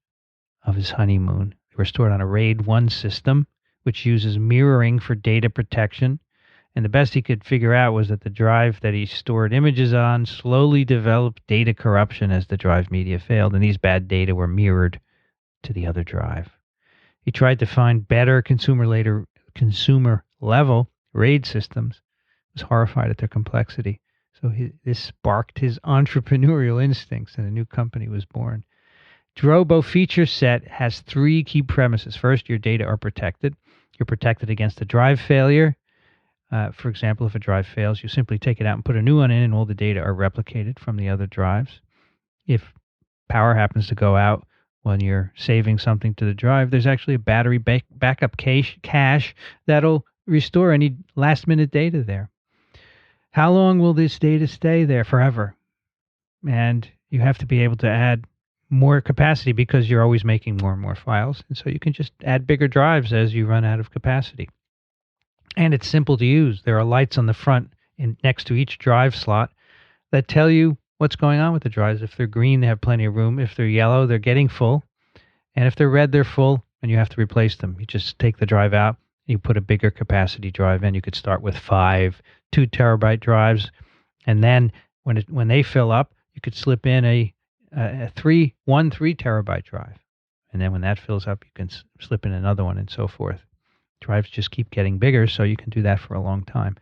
of his honeymoon. They were stored on a RAID 1 system, which uses mirroring for data protection. And the best he could figure out was that the drive that he stored images on slowly developed data corruption as the drive media failed, and these bad data were mirrored to the other drive. He tried to find better consumer-level RAID systems. He was horrified at their complexity. So this sparked his entrepreneurial instincts, and a new company was born. Drobo feature set has 3 key premises. First, your data are protected. You're protected against a drive failure. For example, if a drive fails, you simply take it out and put a new one in, and all the data are replicated from the other drives. If power happens to go out when you're saving something to the drive, there's actually a battery backup cache that'll restore any last-minute data there. How long will this data stay there? Forever. And you have to be able to add more capacity because you're always making more and more files. And so you can just add bigger drives as you run out of capacity. And it's simple to use. There are lights on the front next to each drive slot that tell you what's going on with the drives. If they're green, they have plenty of room. If they're yellow, they're getting full. And if they're red, they're full, and you have to replace them. You just take the drive out, you put a bigger capacity drive in. You could start with 5 2-terabyte drives, and then when they fill up, you could slip in a 3-terabyte drive. And then when that fills up, you can slip in another one and so forth. Drives just keep getting bigger, so you can do that for a long time.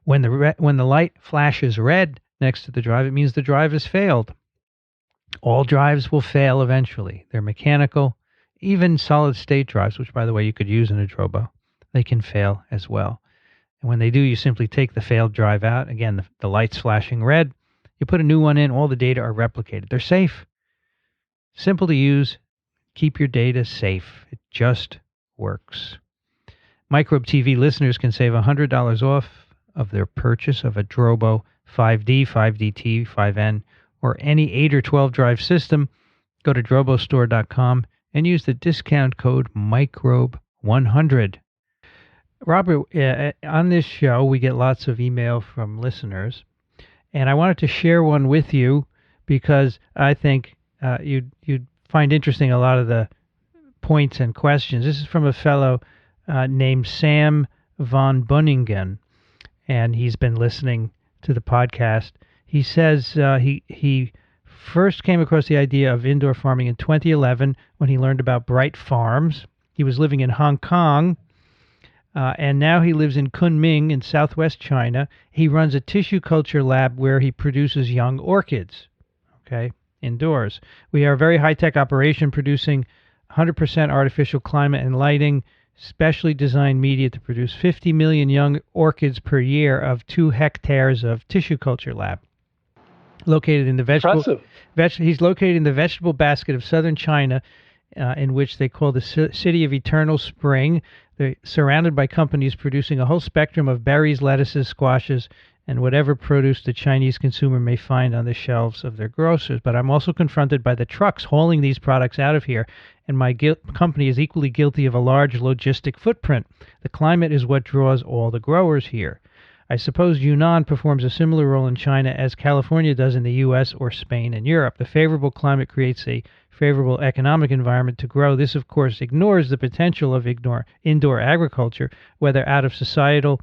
When the light flashes red next to the drive, it means the drive has failed. All drives will fail eventually. They're mechanical. Even solid-state drives, which, by the way, you could use in a Drobo, they can fail as well. And when they do, you simply take the failed drive out. Again, the light's flashing red. You put a new one in. All the data are replicated. They're safe. Simple to use. Keep your data safe. It just works. Microbe TV listeners can save $100 off of their purchase of a Drobo 5D, 5DT, 5N, or any 8 or 12 drive system, go to drobostore.com and use the discount code MICROBE100. Robert, on this show, we get lots of email from listeners, and I wanted to share one with you because I think you'd find interesting a lot of the points and questions. This is from a fellow named Sam von Bunningen, and he's been listening to the podcast. He says he first came across the idea of indoor farming in 2011 when he learned about Bright Farms. He was living in Hong Kong, and now he lives in Kunming in southwest China. He runs a tissue culture lab where he produces young orchids, indoors. We are a very high-tech operation producing 100% artificial climate and lighting, specially designed media to produce 50 million young orchids per year of 2 hectares of tissue culture lab. Located in the he's located in the vegetable basket of southern China, in which they call the City of Eternal Spring. They're surrounded by companies producing a whole spectrum of berries, lettuces, squashes, and whatever produce the Chinese consumer may find on the shelves of their grocers. But I'm also confronted by the trucks hauling these products out of here, and my company is equally guilty of a large logistic footprint. The climate is what draws all the growers here. I suppose Yunnan performs a similar role in China as California does in the U.S. or Spain and Europe. The favorable climate creates a favorable economic environment to grow. This, of course, ignores the potential of indoor agriculture, whether out of societal,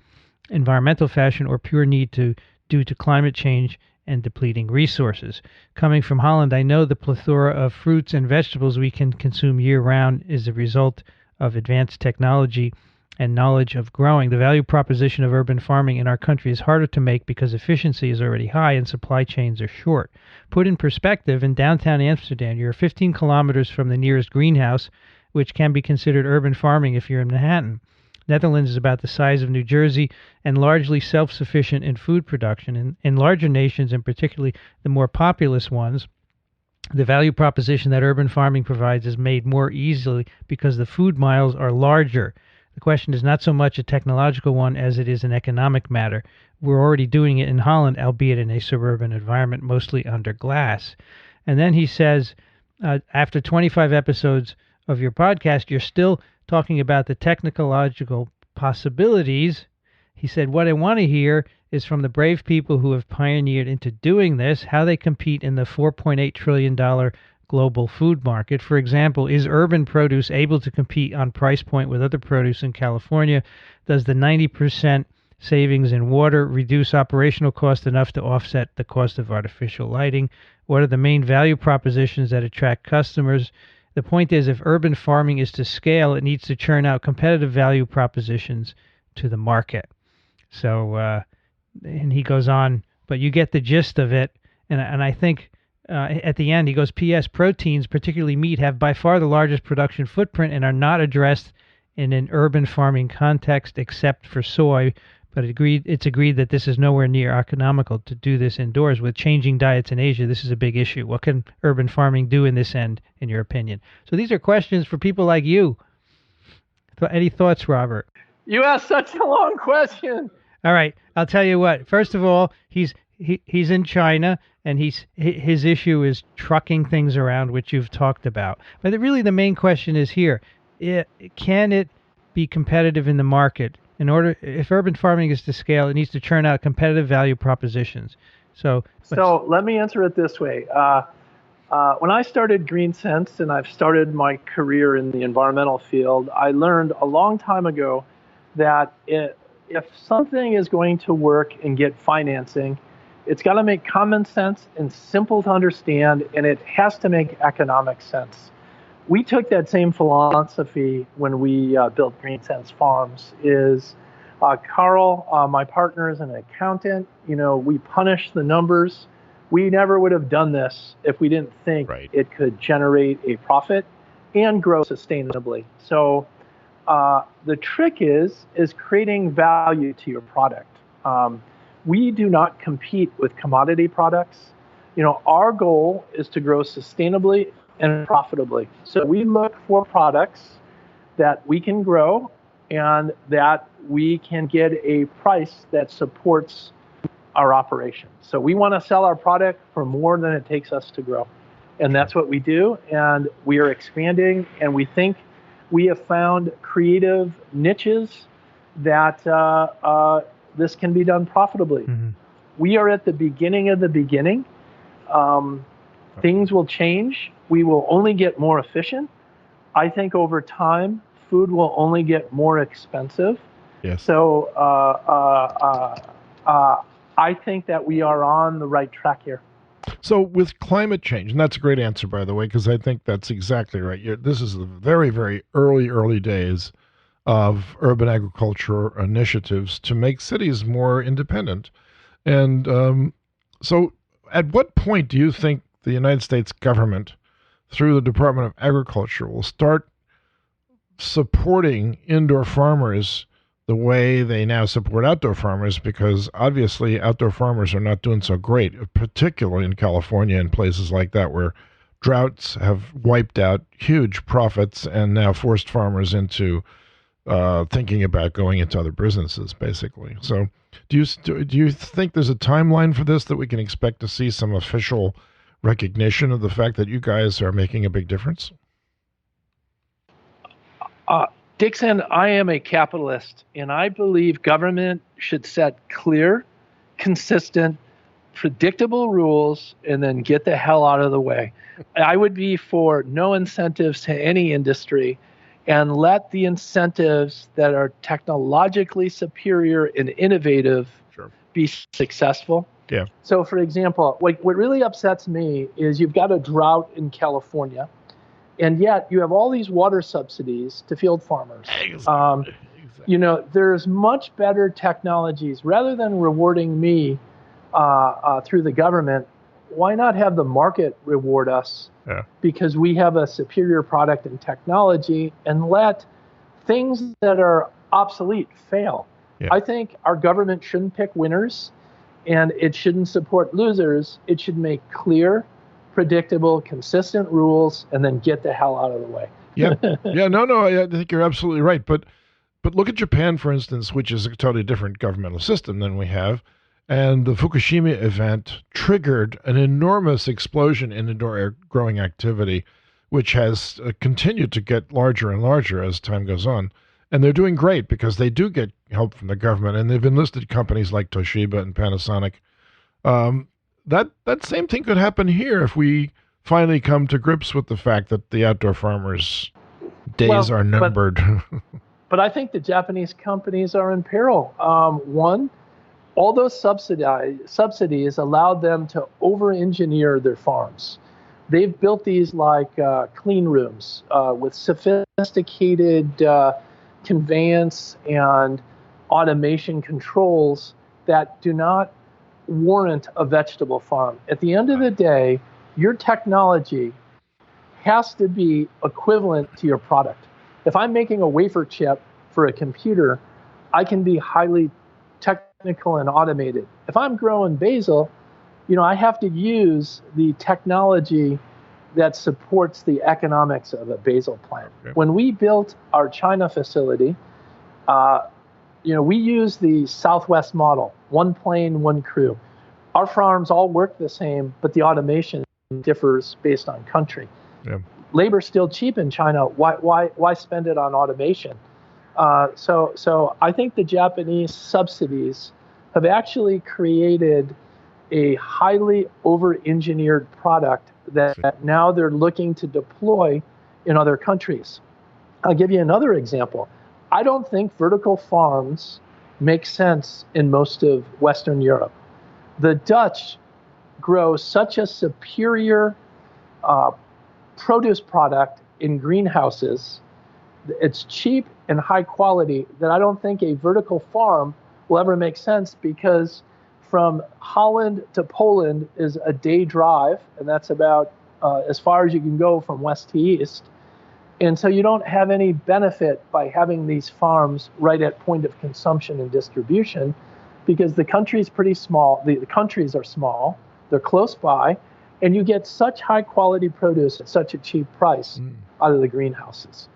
environmental fashion, or pure need due to climate change and depleting resources. Coming from Holland, I know the plethora of fruits and vegetables we can consume year-round is a result of advanced technology and knowledge of growing. The value proposition of urban farming in our country is harder to make because efficiency is already high and supply chains are short. Put in perspective, in downtown Amsterdam, you're 15 kilometers from the nearest greenhouse, which can be considered urban farming if you're in Manhattan. Netherlands is about the size of New Jersey and largely self-sufficient in food production. In larger nations, and particularly the more populous ones, the value proposition that urban farming provides is made more easily because the food miles are larger. The question is not so much a technological one as it is an economic matter. We're already doing it in Holland, albeit in a suburban environment, mostly under glass. And then he says, after 25 episodes of your podcast, you're still talking about the technological possibilities. He said, what I want to hear is from the brave people who have pioneered into doing this, how they compete in the $4.8 trillion global food market. For example, is urban produce able to compete on price point with other produce in California? Does the 90% savings in water reduce operational cost enough to offset the cost of artificial lighting? What are the main value propositions that attract customers? The point is, if urban farming is to scale, it needs to churn out competitive value propositions to the market. So, and he goes on, but you get the gist of it. And I think at the end, he goes, P.S. proteins, particularly meat, have by far the largest production footprint and are not addressed in an urban farming context except for soy. But it's agreed that this is nowhere near economical to do this indoors. With changing diets in Asia, this is a big issue. What can urban farming do in this end, in your opinion? So these are questions for people like you. Any thoughts, Robert? You asked such a long question. All right, I'll tell you what. First of all, he's in China, and his issue is trucking things around, which you've talked about. But really, the main question is here: can it be competitive in the market? If urban farming is to scale, it needs to churn out competitive value propositions. So let me answer it this way. When I started GreenSense, and I've started my career in the environmental field, I learned a long time ago that if something is going to work and get financing, it's got to make common sense and simple to understand, and it has to make economic sense. We took that same philosophy when we built GreenSense Farms. Carl, my partner, is an accountant. We punish the numbers. We never would have done this if we didn't think it could generate a profit and grow sustainably. So the trick is creating value to your product. We do not compete with commodity products. Our goal is to grow sustainably and profitably. So we look for products that we can grow and that we can get a price that supports our operation. So we want to sell our product for more than it takes us to grow. And that's what we do. And we are expanding, and we think we have found creative niches that this can be done profitably. Mm-hmm. We are at the beginning of the beginning. Things will change. We will only get more efficient. I think over time, food will only get more expensive. Yes. So I think that we are on the right track here. So with climate change, and that's a great answer, by the way, because I think that's exactly right. This is the very, very early days of urban agriculture initiatives to make cities more independent. And so at what point do you think the United States government, through the Department of Agriculture, will start supporting indoor farmers the way they now support outdoor farmers? Because obviously outdoor farmers are not doing so great, particularly in California and places like that where droughts have wiped out huge profits and now forced farmers into thinking about going into other businesses, basically. So do you think there's a timeline for this that we can expect to see some official recognition of the fact that you guys are making a big difference? Dickson, I am a capitalist, and I believe government should set clear, consistent, predictable rules and then get the hell out of the way. I would be for no incentives to any industry, and let the incentives that are technologically superior and innovative be successful. Yeah. So, for example, what really upsets me is you've got a drought in California, and yet you have all these water subsidies to field farmers. Exactly. You know, there's much better technologies. Rather than rewarding me through the government, why not have the market reward us? Yeah. Because we have a superior product and technology, and let things that are obsolete fail. Yeah. I think our government shouldn't pick winners, and it shouldn't support losers. It should make clear, predictable, consistent rules, and then get the hell out of the way. Yeah. No, I think you're absolutely right. But look at Japan, for instance, which is a totally different governmental system than we have. And the Fukushima event triggered an enormous explosion in indoor air growing activity, which has continued to get larger and larger as time goes on. And they're doing great because they do get help from the government, and they've enlisted companies like Toshiba and Panasonic. That same thing could happen here if we finally come to grips with the fact that the outdoor farmers' days are numbered. But I think the Japanese companies are in peril. One, all those subsidies allowed them to over-engineer their farms. They've built these like clean rooms with sophisticated conveyance and automation controls that do not warrant a vegetable farm. At the end of the day, your technology has to be equivalent to your product. If I'm making a wafer chip for a computer, I can be highly technical and automated. If I'm growing basil, I have to use the technology that supports the economics of a basil plant. Okay. When we built our China facility, we use the Southwest model, one plane, one crew. Our farms all work the same, but the automation differs based on country. Yeah. Labor's still cheap in China. Why spend it on automation? So I think the Japanese subsidies have actually created a highly over-engineered product that now they're looking to deploy in other countries. I'll give you another example. I don't think vertical farms make sense in most of Western Europe. The Dutch grow such a superior produce product in greenhouses. It's cheap and high quality that I don't think a vertical farm will ever make sense, because from Holland to Poland is a day drive, and that's about as far as you can go from west to east. And so you don't have any benefit by having these farms right at point of consumption and distribution, because the country is pretty small. The countries are small, they're close by, and you get such high quality produce at such a cheap price out of the greenhouses.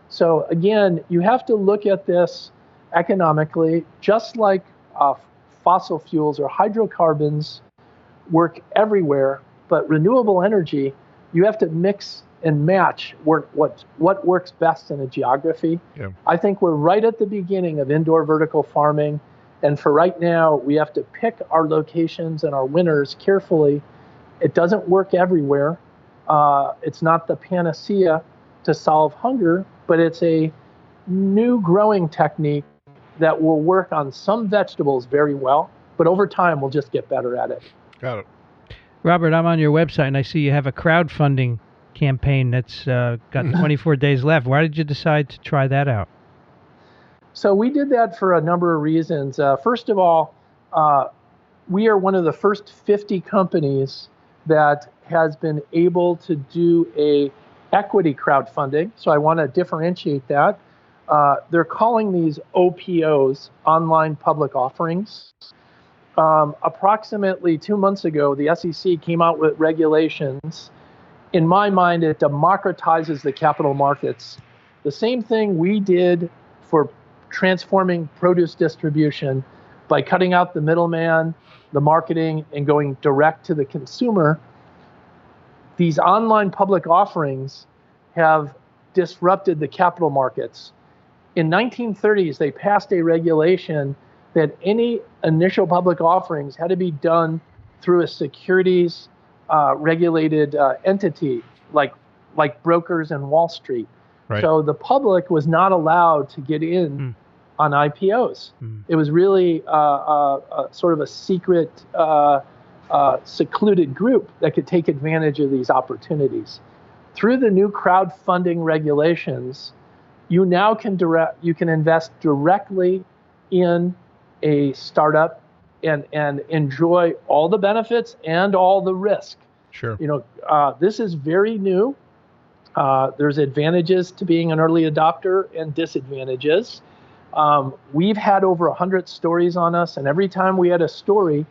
So again, you have to look at this economically, just like fossil fuels or hydrocarbons work everywhere, but renewable energy, you have to mix and match what works best in a geography. Yeah. I think we're right at the beginning of indoor vertical farming, and for right now, we have to pick our locations and our winners carefully. It doesn't work everywhere. It's not the panacea to solve hunger, but it's a new growing technique that will work on some vegetables very well, but over time we'll just get better at it. Got it. Robert, I'm on your website and I see you have a crowdfunding campaign that's got 24 days left. Why did you decide to try that out? So we did that for a number of reasons. First of all, we are one of the first 50 companies that has been able to do a equity crowdfunding. So I want to differentiate that. They're calling these OPOs, online public offerings. Approximately 2 months ago, the SEC came out with regulations. In my mind, it democratizes the capital markets. The same thing we did for transforming produce distribution by cutting out the middleman, the marketing, and going direct to the consumer. These online public offerings have disrupted the capital markets. In 1930s, they passed a regulation that any initial public offerings had to be done through a securities regulated entity, like brokers and Wall Street. Right. So the public was not allowed to get in on IPOs. It was really sort of a secret, secluded group that could take advantage of these opportunities. Through the new crowdfunding regulations, you now can invest directly in a startup and enjoy all the benefits and all the risk. Sure. This is very new. There's advantages to being an early adopter and disadvantages. We've had over 100 stories on us, and every time we had a story,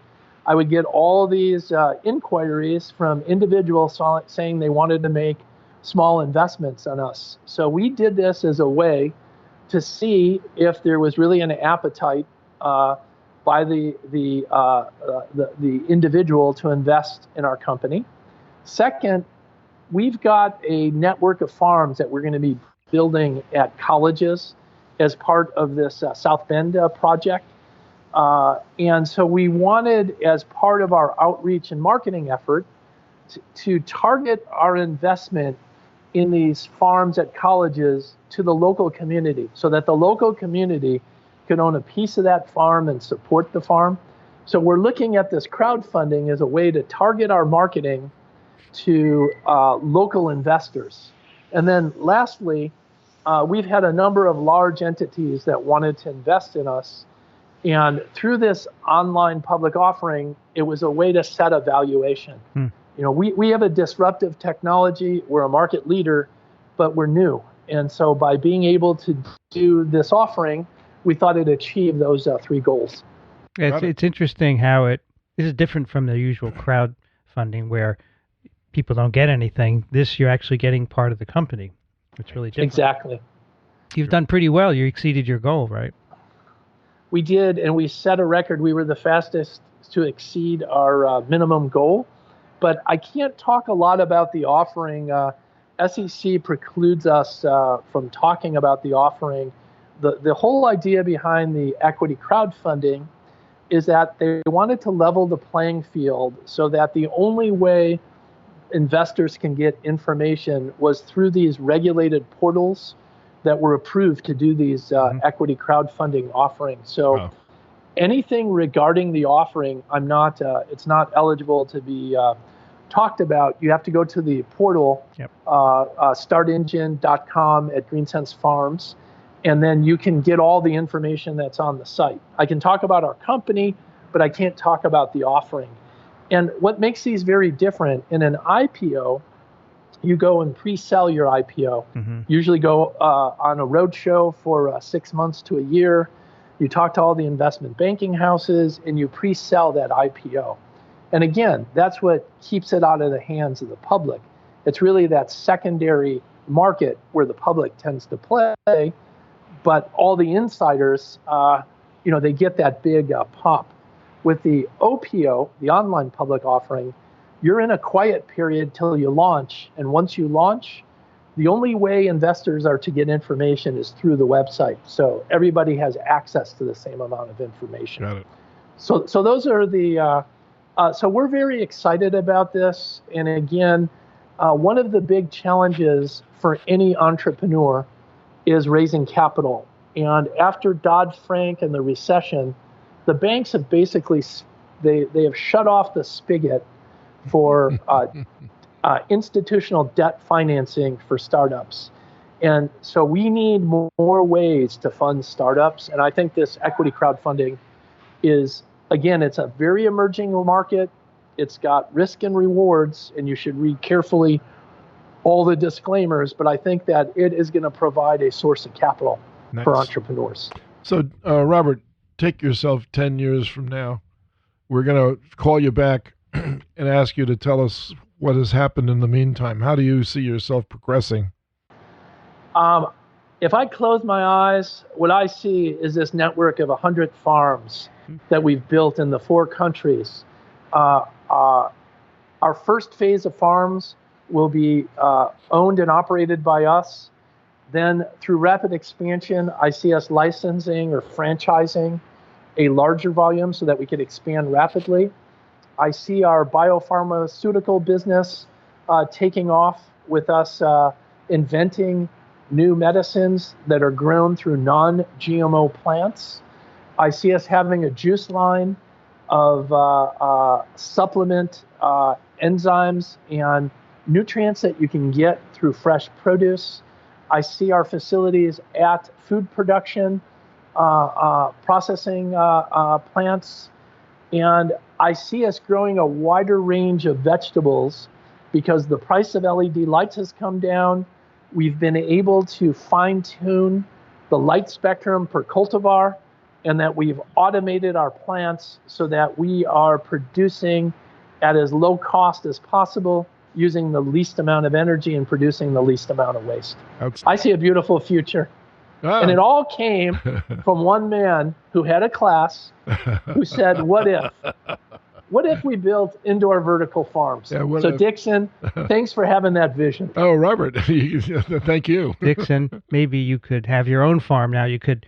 I would get all these inquiries from individuals saying they wanted to make small investments on us. So we did this as a way to see if there was really an appetite by the individual to invest in our company. Second, we've got a network of farms that we're going to be building at colleges as part of this South Bend project. And so we wanted, as part of our outreach and marketing effort, to target our investment in these farms at colleges to the local community so that the local community could own a piece of that farm and support the farm. So we're looking at this crowdfunding as a way to target our marketing to local investors. And then lastly, we've had a number of large entities that wanted to invest in us. And through this online public offering, it was a way to set a valuation. We have a disruptive technology. We're a market leader, but we're new. And so by being able to do this offering, we thought it achieved those three goals. It's interesting how this is different from the usual crowdfunding where people don't get anything. This, you're actually getting part of the company. It's really different. Exactly. You've done pretty well. You exceeded your goal, right? We did, and we set a record. We were the fastest to exceed our minimum goal. But I can't talk a lot about the offering. SEC precludes us from talking about the offering. The whole idea behind the equity crowdfunding is that they wanted to level the playing field so that the only way investors can get information was through these regulated portals that were approved to do these equity crowdfunding offerings. So anything regarding the offering, it's not eligible to be talked about. You have to go to the portal, startengine.com at Greensense Farms, and then you can get all the information that's on the site. I can talk about our company, but I can't talk about the offering. And what makes these very different, in an IPO, you go and pre-sell your IPO. Usually go on a roadshow for 6 months to a year. You talk to all the investment banking houses, and you pre-sell that IPO. And again, that's what keeps it out of the hands of the public. It's really that secondary market where the public tends to play, but all the insiders, they get that big pop. With the OPO, the online public offering, you're in a quiet period till you launch. And once you launch, the only way investors are to get information is through the website. So everybody has access to the same amount of information. Got it. So those are the, so we're very excited about this. And again, one of the big challenges for any entrepreneur is raising capital. And after Dodd-Frank and the recession, the banks have basically, they have shut off the spigot for institutional debt financing for startups. And so we need more ways to fund startups. And I think this equity crowdfunding is, again, it's a very emerging market. It's got risk and rewards, and you should read carefully all the disclaimers. But I think that it is going to provide a source of capital for entrepreneurs. So, Robert, take yourself 10 years from now. We're going to call you back and ask you to tell us what has happened in the meantime. How do you see yourself progressing? If I close my eyes, what I see is this network of 100 farms that we've built in the 4 countries. Our first phase of farms will be owned and operated by us. Then through rapid expansion, I see us licensing or franchising a larger volume so that we can expand rapidly. I see our biopharmaceutical business taking off with us inventing new medicines that are grown through non-GMO plants. I see us having a juice line of supplement enzymes and nutrients that you can get through fresh produce. I see our facilities at food production, processing plants, and I see us growing a wider range of vegetables because the price of LED lights has come down. We've been able to fine-tune the light spectrum per cultivar, and that we've automated our plants so that we are producing at as low cost as possible, using the least amount of energy and producing the least amount of waste. I see a beautiful future. And it all came from one man who had a class who said, what if? What if we built indoor vertical farms? Yeah, so Dickson, thanks for having that vision. Oh, Robert, thank you. Dickson, maybe you could have your own farm now. You could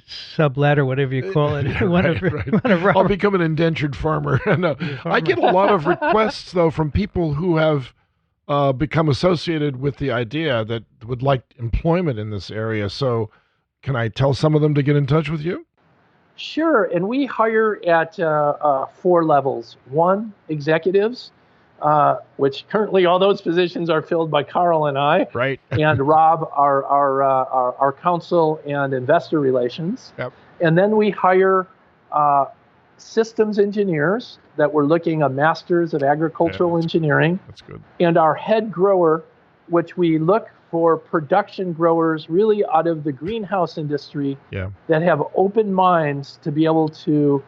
sublet or whatever you call it. I'll become an indentured farmer. No, I get a lot of requests, though, from people who have become associated with the idea that would like employment in this area. So can I tell some of them to get in touch with you? Sure. And we hire at 4 levels. 1, executives, which currently all those positions are filled by Carl and I. Right. And Rob, our counsel and investor relations. Yep. And then we hire systems engineers that we're looking at masters of agricultural engineering. That's good. And our head grower, which we look for production growers really out of the greenhouse industry that have open minds to be able to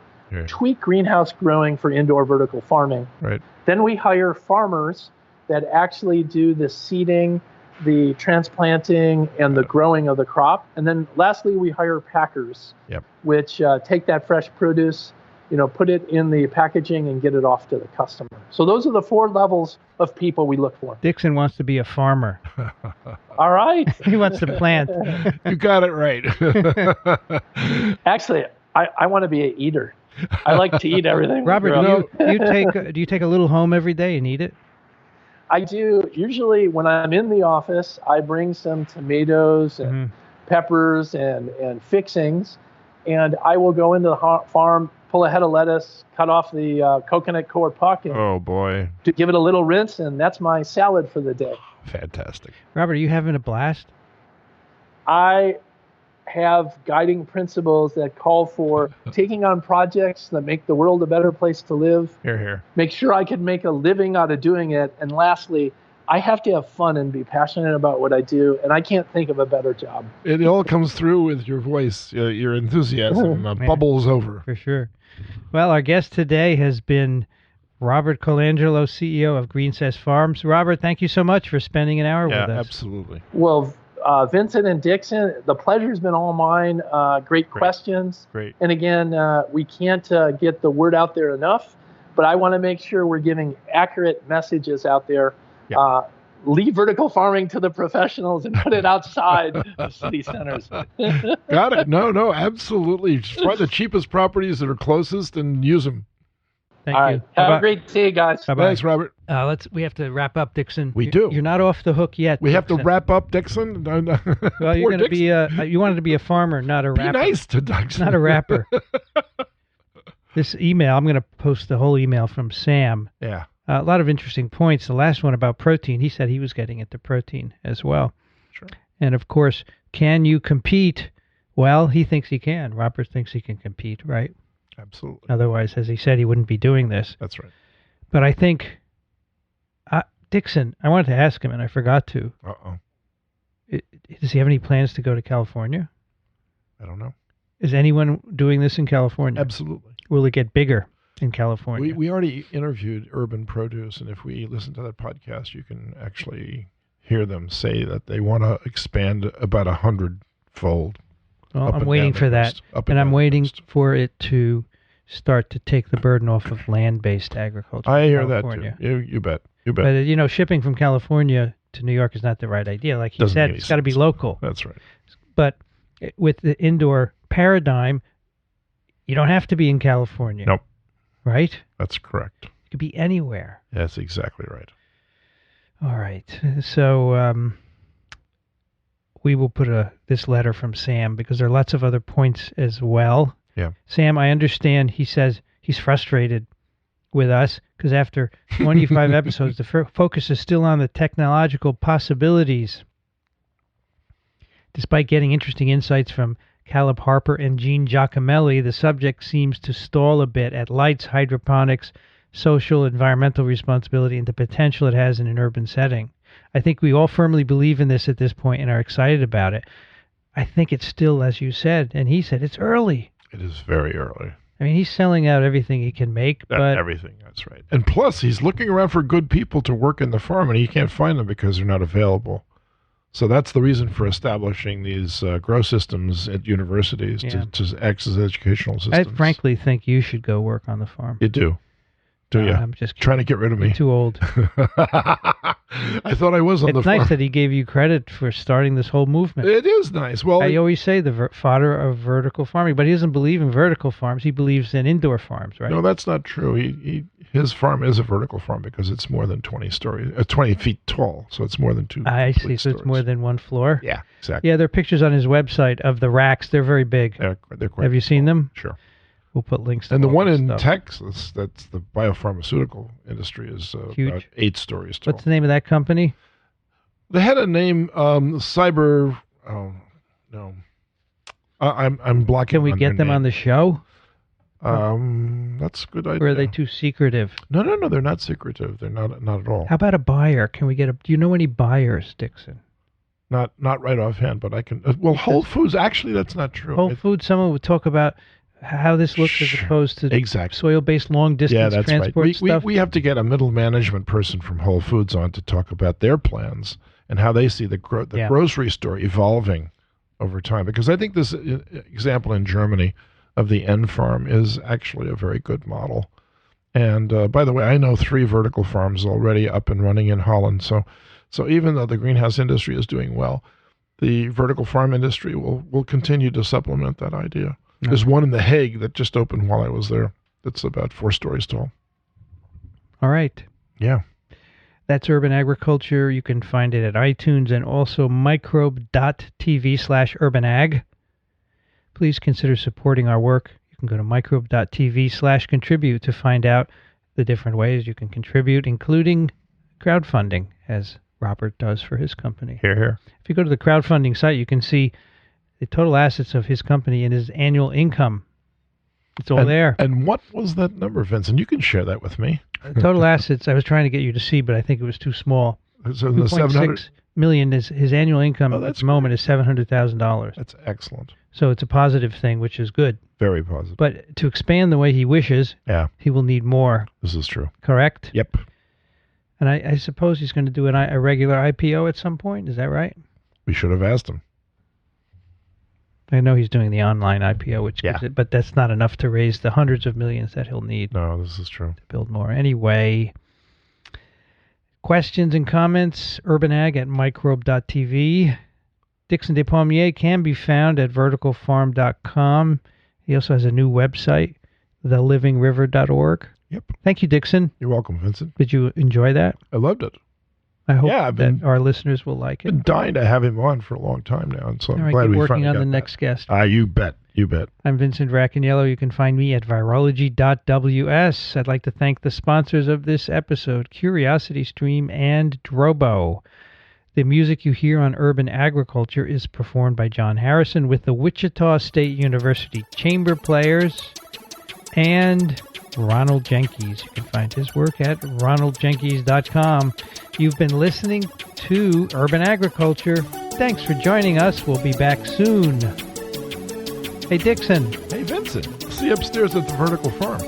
tweak greenhouse growing for indoor vertical farming. Right. Then we hire farmers that actually do the seeding, the transplanting, and the growing of the crop. And then lastly, we hire packers, which take that fresh produce, put it in the packaging and get it off to the customer. So those are the 4 levels of people we look for. Dickson wants to be a farmer. All right. He wants to plant. You got it right. Actually, I want to be an eater. I like to eat everything. Robert, do you take a little home every day and eat it? I do. Usually when I'm in the office, I bring some tomatoes and peppers and fixings, and I will go into the farm, pull a head of lettuce, cut off the coconut core puck, and to give it a little rinse, and that's my salad for the day. Fantastic. Robert, are you having a blast? I have guiding principles that call for taking on projects that make the world a better place to live. Hear, hear. Make sure I can make a living out of doing it. And lastly, I have to have fun and be passionate about what I do, and I can't think of a better job. It all comes through with your voice, your enthusiasm bubbles over. For sure. Well, our guest today has been Robert Colangelo, CEO of Green Cess Farms. Robert, thank you so much for spending an hour with us. Absolutely. Well, Vincent and Dickson, the pleasure's been all mine. Great questions. Great. And again, we can't get the word out there enough, but I want to make sure we're giving accurate messages out there. Yeah. Leave vertical farming to the professionals and put it outside the city centers. Got it. No, absolutely. Find the cheapest properties that are closest and use them. Thank All you. right. Have a great day, guys. Bye-bye. Thanks, Robert. We have to wrap up, Dickson. We do. You're not off the hook yet. We have to Dixon. wrap up, Dickson. Well, you're going to be you wanted to be a farmer, not a rapper. Be nice to Dickson. Not a rapper. This email, I'm going to post the whole email from Sam. Yeah. A lot of interesting points. The last one about protein, he said he was getting into protein as well. Sure. And of course, can you compete? Well, he thinks he can. Robert thinks he can compete, right? Absolutely. Otherwise, as he said, he wouldn't be doing this. That's right. But I think, Dickson, I wanted to ask him, and I forgot to. Uh-oh. Does he have any plans to go to California? I don't know. Is anyone doing this in California? Absolutely. Will it get bigger in California? We already interviewed Urban Produce, and if we listen to that podcast, you can actually hear them say that they want to expand about 100-fold. Well, I'm waiting for that, and I'm waiting for it to start to take the burden off of land-based agriculture. I hear California. that too. You bet. You bet. But shipping from California to New York is not the right idea. Like you said, it's got to be local. That's right. But with the indoor paradigm, you don't have to be in California. Nope. Right? That's correct. You could be anywhere. That's exactly right. All right. So we will put this letter from Sam because there are lots of other points as well. Yeah. Sam, I understand he says he's frustrated with us because after 25 episodes, the focus is still on the technological possibilities. Despite getting interesting insights from Caleb Harper and Gene Giacomelli, the subject seems to stall a bit at lights, hydroponics, social, environmental responsibility, and the potential it has in an urban setting. I think we all firmly believe in this at this point and are excited about it. I think it's still, as you said, and he said, it's early. It is very early. I mean, he's selling out everything he can make, but everything, that's right. And plus, he's looking around for good people to work in the farm, and he can't find them because they're not available. So that's the reason for establishing these grow systems at universities to act as educational systems. I frankly think you should go work on the farm. You do. Do you? I'm just trying to get rid of me. You're too old. I thought I was on the farm. It's nice that he gave you credit for starting this whole movement. It is nice. Well, I always say the fodder of vertical farming, but he doesn't believe in vertical farms. He believes in indoor farms, right? No, that's not true. His farm is a vertical farm because it's more than 20 feet tall. So it's more than two. I see. So stories. it's more than one floor. Yeah, exactly. Yeah, there are pictures on his website of the racks. They're very big. They're quite Have you seen them? Sure. We'll put links to and the all one this in stuff. Texas, that's the biopharmaceutical industry, is huge. About 8 stories tall. What's the name of that company? They had a name, Cyber. Oh no, I'm blocking. Can we get them on the show? That's a good idea. Or are they too secretive? No, they're not secretive. They're not at all. How about a buyer? Can we get do you know any buyers, Dickson? Not right offhand, but I can. Well, Whole Foods. Actually, that's not true. Whole Foods. Someone would talk about how this looks as opposed to soil-based long-distance transport right. stuff. We have to get a middle management person from Whole Foods on to talk about their plans and how they see the grocery store evolving over time. Because I think this example in Germany of the N farm is actually a very good model. And by the way, I know 3 vertical farms already up and running in Holland. So even though the greenhouse industry is doing well, the vertical farm industry will continue to supplement that idea. Mm-hmm. There's one in The Hague that just opened while I was there that's about 4 stories tall. All right. Yeah. That's Urban Agriculture. You can find it at iTunes and also microbe.tv/urbanag. Please consider supporting our work. You can go to microbe.tv/contribute to find out the different ways you can contribute, including crowdfunding, as Robert does for his company. Hear, hear. If you go to the crowdfunding site, you can see the total assets of his company and his annual income. It's all there. And what was that number, Vincent? You can share that with me. Total assets, I was trying to get you to see, but I think it was too small. So the 700. million is his annual income at the moment is $700,000. That's excellent. So it's a positive thing, which is good. Very positive. But to expand the way he wishes, he will need more. This is true. Correct? Yep. And I suppose he's going to do a regular IPO at some point. Is that right? We should have asked him. I know he's doing the online IPO, which gives it, but that's not enough to raise the hundreds of millions that he'll need. No, this is true. To build more. Anyway, questions and comments, urbanag@microbe.tv. Dickson Despommier can be found at verticalfarm.com. He also has a new website, thelivingriver.org. Yep. Thank you, Dickson. You're welcome, Vincent. Did you enjoy that? I loved it. I hope that our listeners will like it. I've been dying to have him on for a long time now, and so I'm keep glad we working finally on got the that. next guest. You bet. You bet. I'm Vincent Draconiello. You can find me at virology.ws. I'd like to thank the sponsors of this episode, CuriosityStream and Drobo. The music you hear on Urban Agriculture is performed by John Harrison with the Wichita State University Chamber Players and Ronald Jenkins. You can find his work at ronaldjenkins.com. You've been listening to Urban Agriculture. Thanks for joining us. We'll be back soon. Hey, Dickson. Hey, Vincent. See you upstairs at the Vertical Farm.